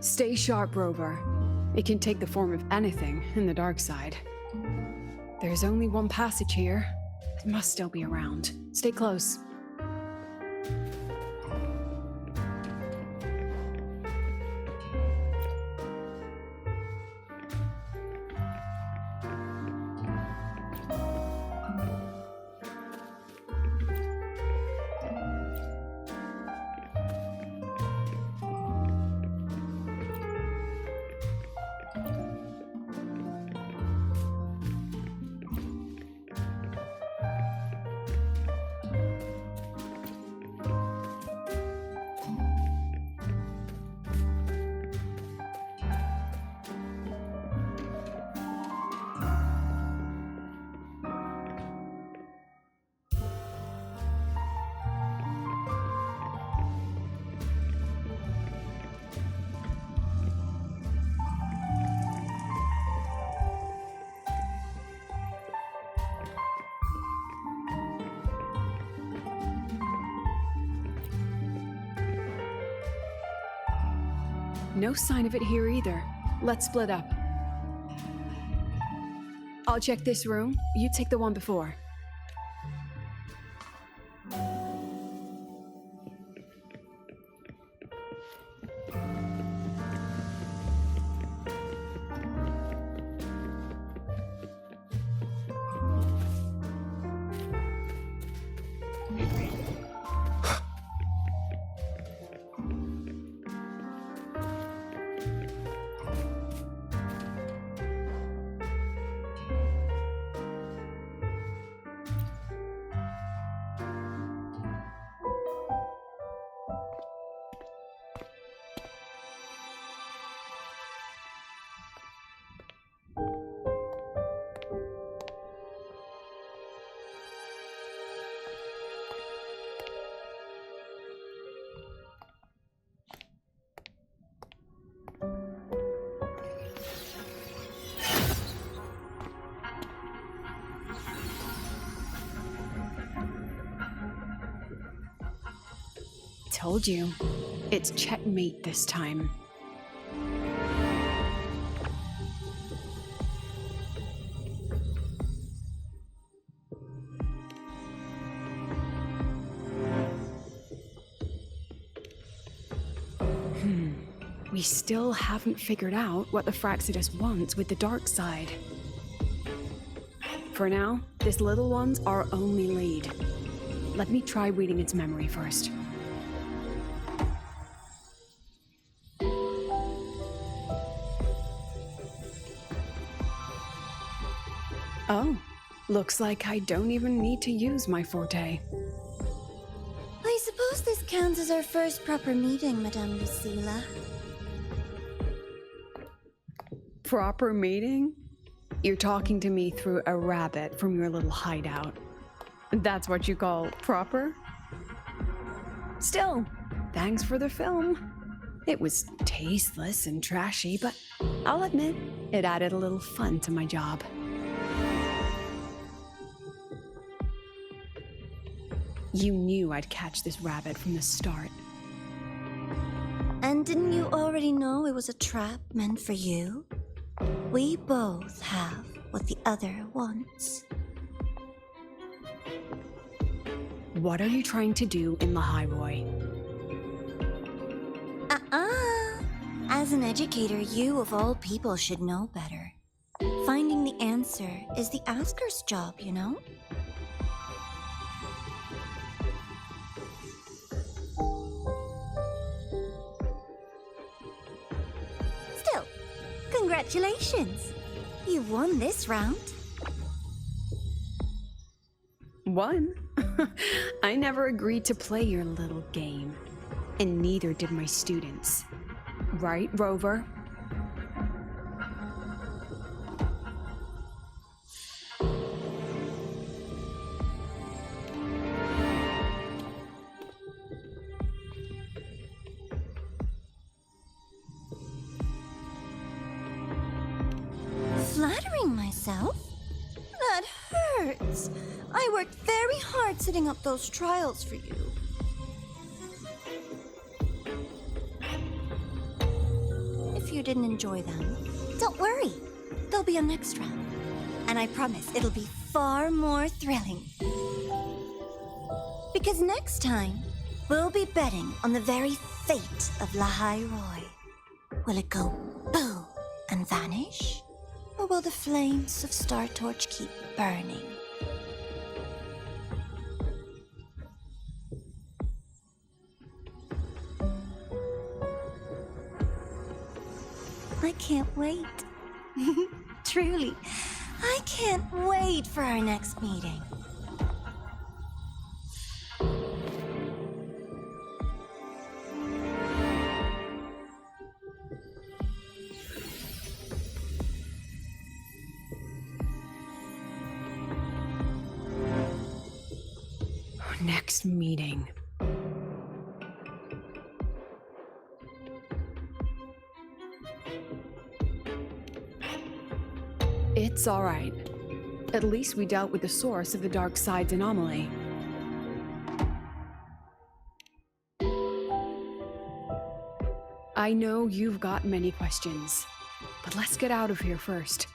Stay sharp, Rover. It can take the form of anything in the dark side. There's only one passage here. It must still be around. Stay close. No sign of it here either. Let's split up. I'll check this room. You take the one before. Told you. It's checkmate this time. we still haven't figured out what the Fraxidus wants with the dark side. For now, this little one's our only lead. Let me try reading its memory first. Oh, looks like I don't even need to use my forte. I suppose this counts as our first proper meeting, Madame Lucilla. Proper meeting? You're talking to me through a rabbit from your little hideout. That's what you call proper? Still, thanks for the film. It was tasteless and trashy, but I'll admit, it added a little fun to my job. You knew I'd catch this rabbit from the start. And didn't you already know it was a trap meant for you? We both have what the other wants. What are you trying to do in Lahairoi? As an educator, you of all people should know better. Finding the answer is the asker's job, you know? Still, congratulations! You won this round. Won? I never agreed to play your little game. And neither did my students. Right, Rover? Flattering myself? That hurts. I worked very hard setting up those trials for you. If you didn't enjoy them, don't worry. There'll be a next round. And I promise it'll be far more thrilling. Because next time, we'll be betting on the very fate of Lahairoi. Will it go boo and vanish? Or will the flames of Star Torch keep burning? I can't wait. Truly, I can't wait for our next meeting. Next meeting. It's all right. At least we dealt with the source of the dark side's anomaly. I know you've got many questions, but let's get out of here first.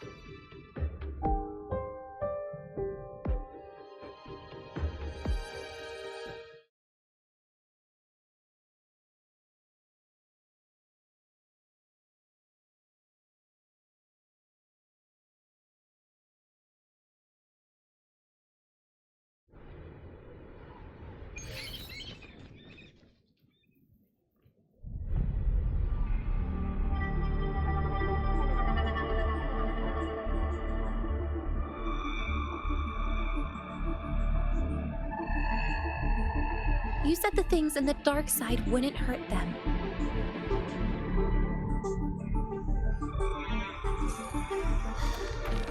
You said the things in the dark side wouldn't hurt them.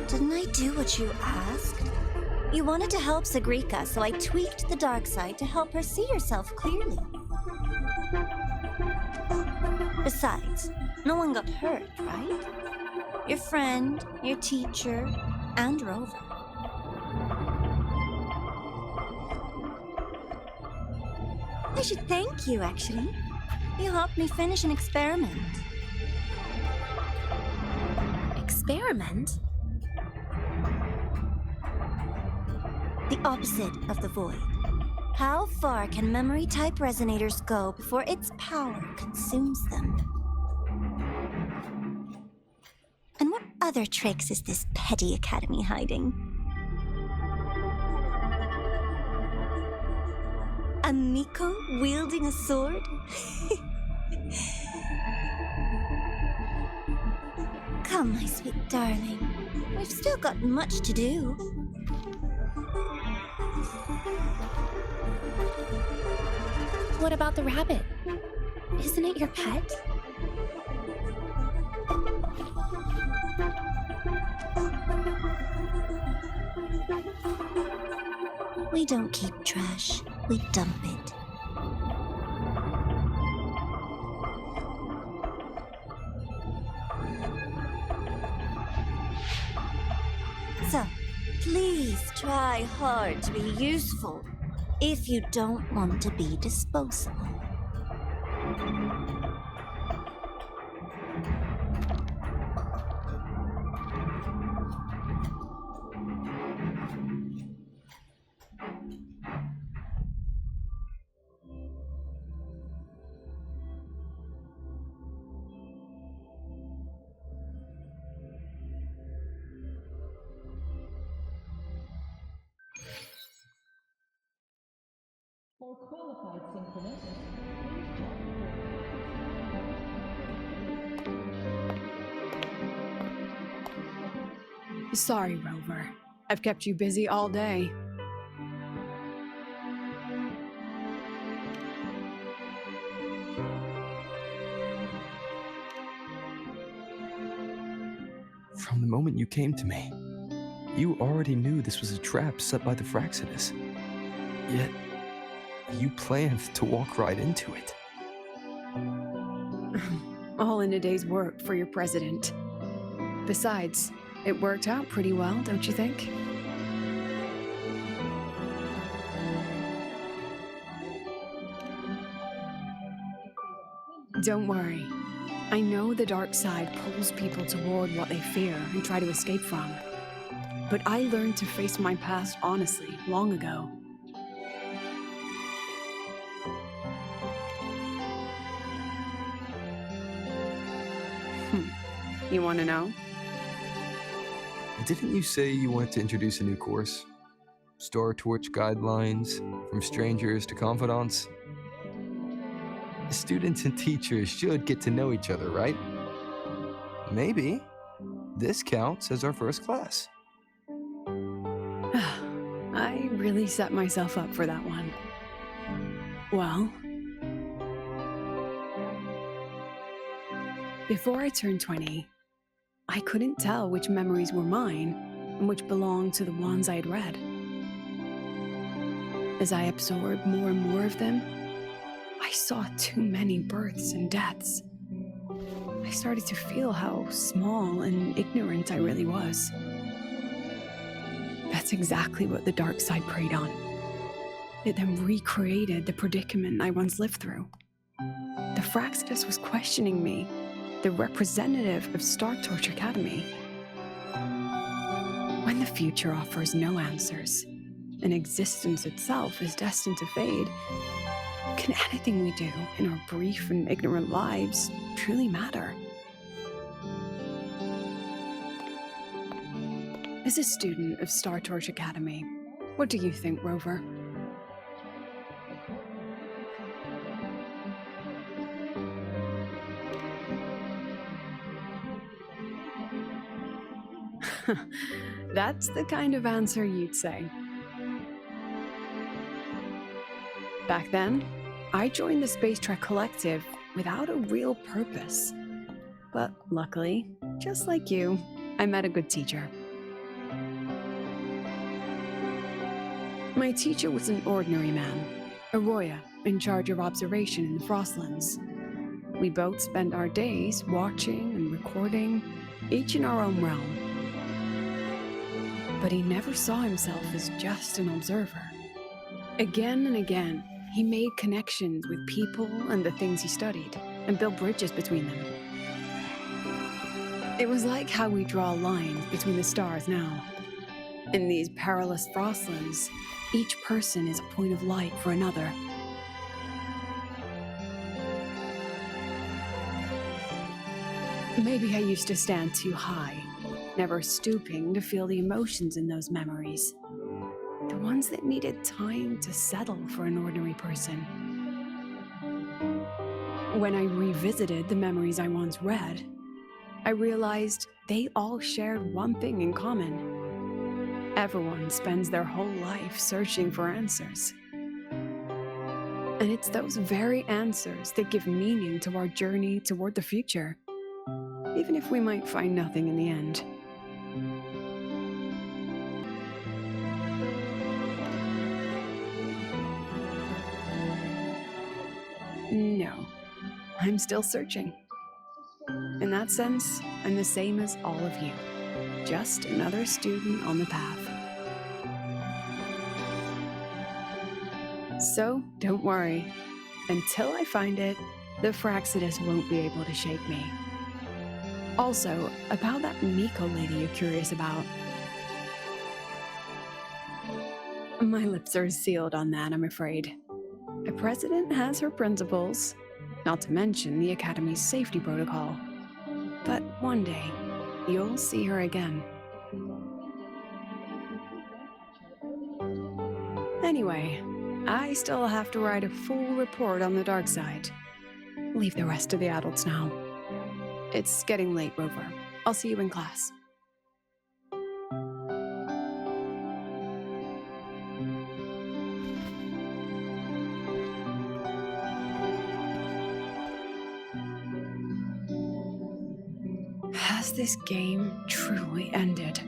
Didn't I do what you asked? You wanted to help Sagrika, so I tweaked the dark side to help her see herself clearly. Besides, no one got hurt, right? Your friend, your teacher, and Rover. I should thank you, actually. You helped me finish an experiment. Experiment? The opposite of the void. How far can memory-type resonators go before its power consumes them? And what other tricks is this petty academy hiding? A Miko wielding a sword? Come, my sweet darling. We've still got much to do. What about the rabbit? Isn't it your pet? We don't keep trash, we dump it. So, please try hard to be useful if you don't want to be disposable. For qualified synchronists, Sorry, Rover. I've kept you busy all day. From the moment you came to me, you already knew this was a trap set by the Fraxidus. Yet, you planned to walk right into it. All in a day's work for your president. Besides, it worked out pretty well, don't you think? Don't worry. I know the dark side pulls people toward what they fear and try to escape from. But I learned to face my past honestly long ago. You want to know? Didn't you say you wanted to introduce a new course? Star Torch guidelines, from strangers to confidants? Students and teachers should get to know each other, right? Maybe this counts as our first class. I really set myself up for that one. Well, before I turned 20, I couldn't tell which memories were mine and which belonged to the ones I had read. As I absorbed more and more of them, I saw too many births and deaths. I started to feel how small and ignorant I really was. That's exactly what the dark side preyed on. It then recreated the predicament I once lived through. The Fraxidus was questioning me, the representative of Star Torch Academy. When the future offers no answers, and existence itself is destined to fade, can anything we do in our brief and ignorant lives truly matter? As a student of Star Torch Academy, what do you think, Rover? That's the kind of answer you'd say. Back then, I joined the Space Trek Collective without a real purpose. But luckily, just like you, I met a good teacher. My teacher was an ordinary man, Arroya, in charge of observation in the Frostlands. We both spent our days watching and recording, each in our own realm. But he never saw himself as just an observer. Again and again, he made connections with people and the things he studied, and built bridges between them. It was like how we draw lines between the stars now. In these perilous Frostlands, each person is a point of light for another. Maybe I used to stand too high, never stooping to feel the emotions in those memories. The ones that needed time to settle for an ordinary person. When I revisited the memories I once read, I realized they all shared one thing in common. Everyone spends their whole life searching for answers. And it's those very answers that give meaning to our journey toward the future, even if we might find nothing in the end. No, I'm still searching. In that sense, I'm the same as all of you, just another student on the path. So, don't worry. Until I find it, the Fraxidus won't be able to shake me. Also, about that Miko lady you're curious about. My lips are sealed on that, I'm afraid. A president has her principles, not to mention the Academy's safety protocol. But one day, you'll see her again. Anyway, I still have to write a full report on the dark side. Leave the rest to the adults now. It's getting late, Rover. I'll see you in class. Has this game truly ended?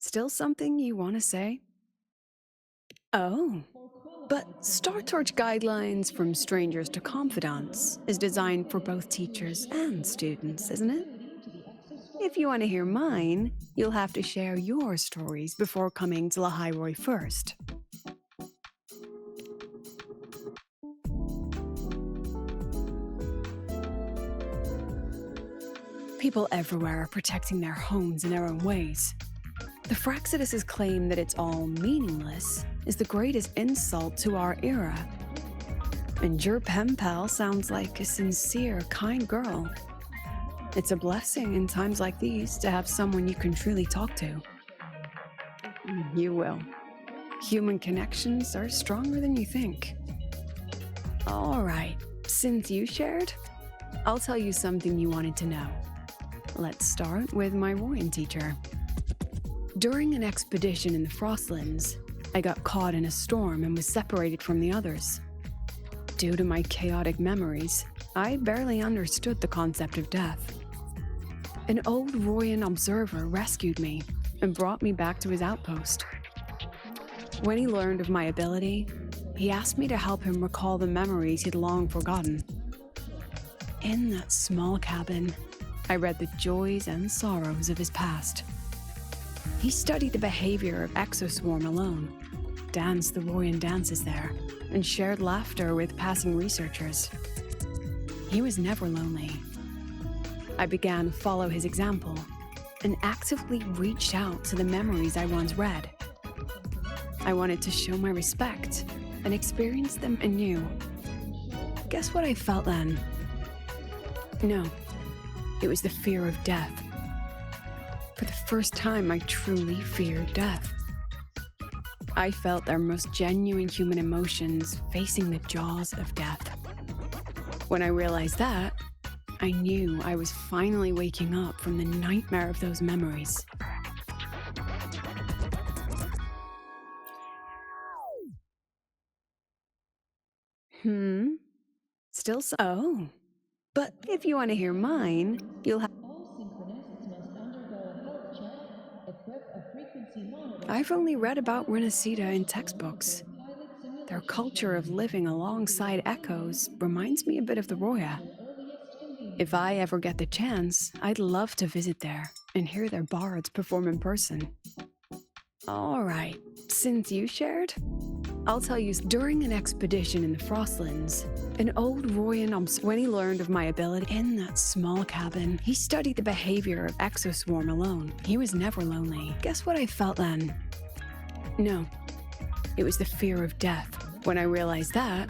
Still something you want to say? Oh, but Star Torch Guidelines from Strangers to Confidants is designed for both teachers and students, isn't it? If you want to hear mine, you'll have to share your stories before coming to Lahairoi first. People everywhere are protecting their homes in their own ways. The Fraxidus' claim that it's all meaningless is the greatest insult to our era. And your pen pal sounds like a sincere, kind girl. It's a blessing in times like these to have someone you can truly talk to. You will. Human connections are stronger than you think. All right, since you shared, I'll tell you something you wanted to know. Let's start with my Royan teacher. During an expedition in the Frostlands, I got caught in a storm and was separated from the others. Due to my chaotic memories, I barely understood the concept of death. An old Royan observer rescued me and brought me back to his outpost. When he learned of my ability, he asked me to help him recall the memories he'd long forgotten. In that small cabin, I read the joys and sorrows of his past. He studied the behavior of Exoswarm alone, danced the Royan dances there, and shared laughter with passing researchers. He was never lonely. I began to follow his example and actively reached out to the memories I once read. I wanted to show my respect and experience them anew. Guess what I felt then? No, it was the fear of death. For the first time, I truly feared death. I felt their most genuine human emotions facing the jaws of death. When I realized that, I knew I was finally waking up from the nightmare of those memories. Still so. Oh. But if you want to hear mine, you'll have. I've only read about Renacida in textbooks. Their culture of living alongside echoes reminds me a bit of the Roya. If I ever get the chance, I'd love to visit there and hear their bards perform in person. All right, since you shared, I'll tell you, during an expedition in the Frostlands, an old Royan, when he learned of my ability in that small cabin, he studied the behavior of Exoswarm alone. He was never lonely. Guess what I felt then? No, it was the fear of death. When I realized that,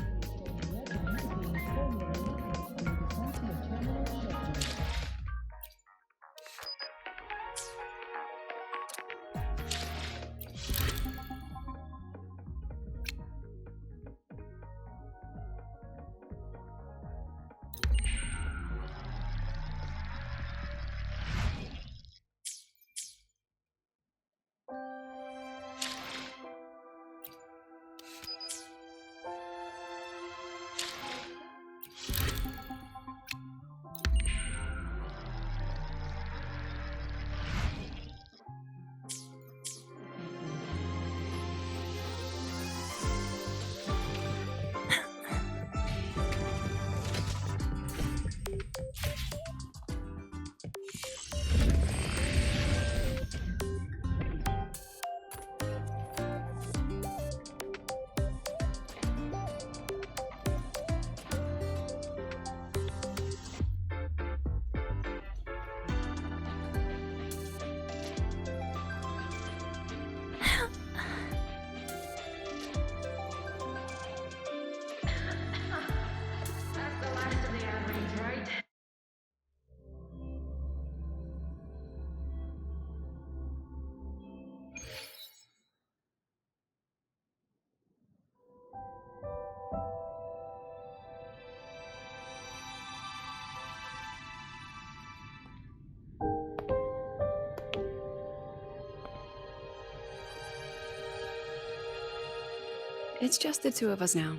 it's just the two of us now.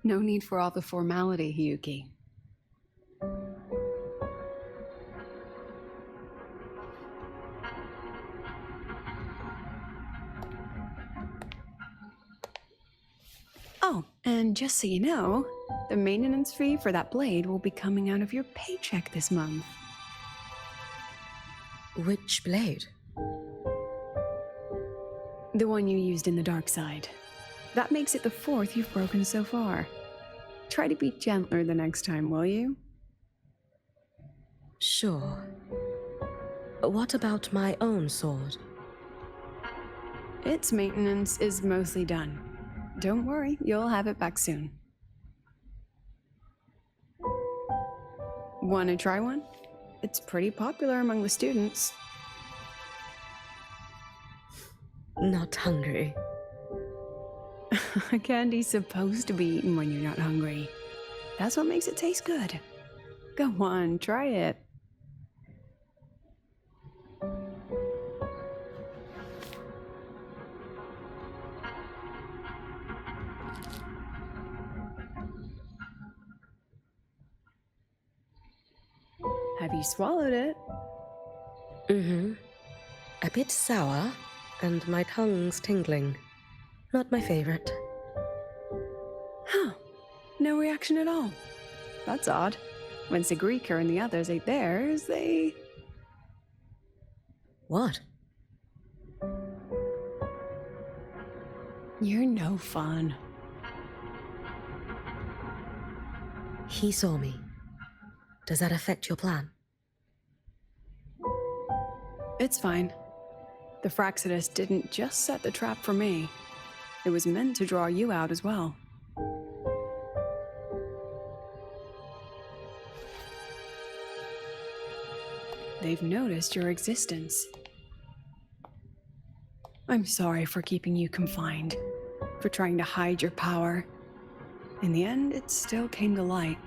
No need for all the formality, Hyuki. Oh, and just so you know, the maintenance fee for that blade will be coming out of your paycheck this month. Which blade? The one you used in the dark side. That makes it the 4th you've broken so far. Try to be gentler the next time, will you? Sure. What about my own sword? Its maintenance is mostly done. Don't worry, you'll have it back soon. Wanna try one? It's pretty popular among the students. Not hungry. Candy's supposed to be eaten when you're not hungry. That's what makes it taste good. Go on, try it. Have you swallowed it? Mm-hmm. A bit sour, and my tongue's tingling. Not my favorite. Huh. No reaction at all. That's odd. When Sigrika and the others ate theirs, they... What? You're no fun. He saw me. Does that affect your plan? It's fine. The Fraxidus didn't just set the trap for me. It was meant to draw you out as well. They've noticed your existence. I'm sorry for keeping you confined, for trying to hide your power. In the end, it still came to light.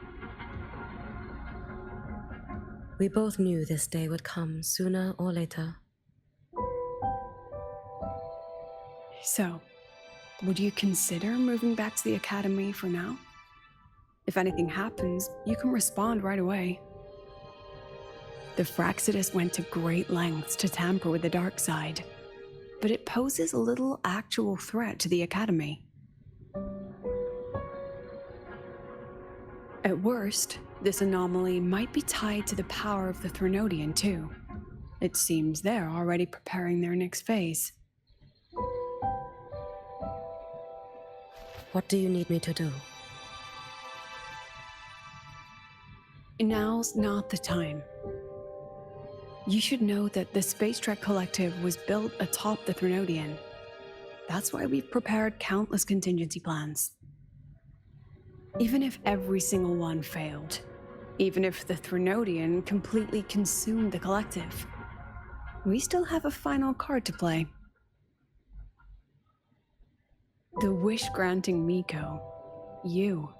We both knew this day would come sooner or later. So, would you consider moving back to the academy for now? If anything happens, you can respond right away. The Fraxidus went to great lengths to tamper with the dark side, but it poses a little actual threat to the academy. At worst, this anomaly might be tied to the power of the Threnodian too. It seems they're already preparing their next phase. What do you need me to do? Now's not the time. You should know that the Space Trek Collective was built atop the Threnodian. That's why we've prepared countless contingency plans. Even if every single one failed, even if the Threnodian completely consumed the Collective, we still have a final card to play. The wish-granting Miko, you.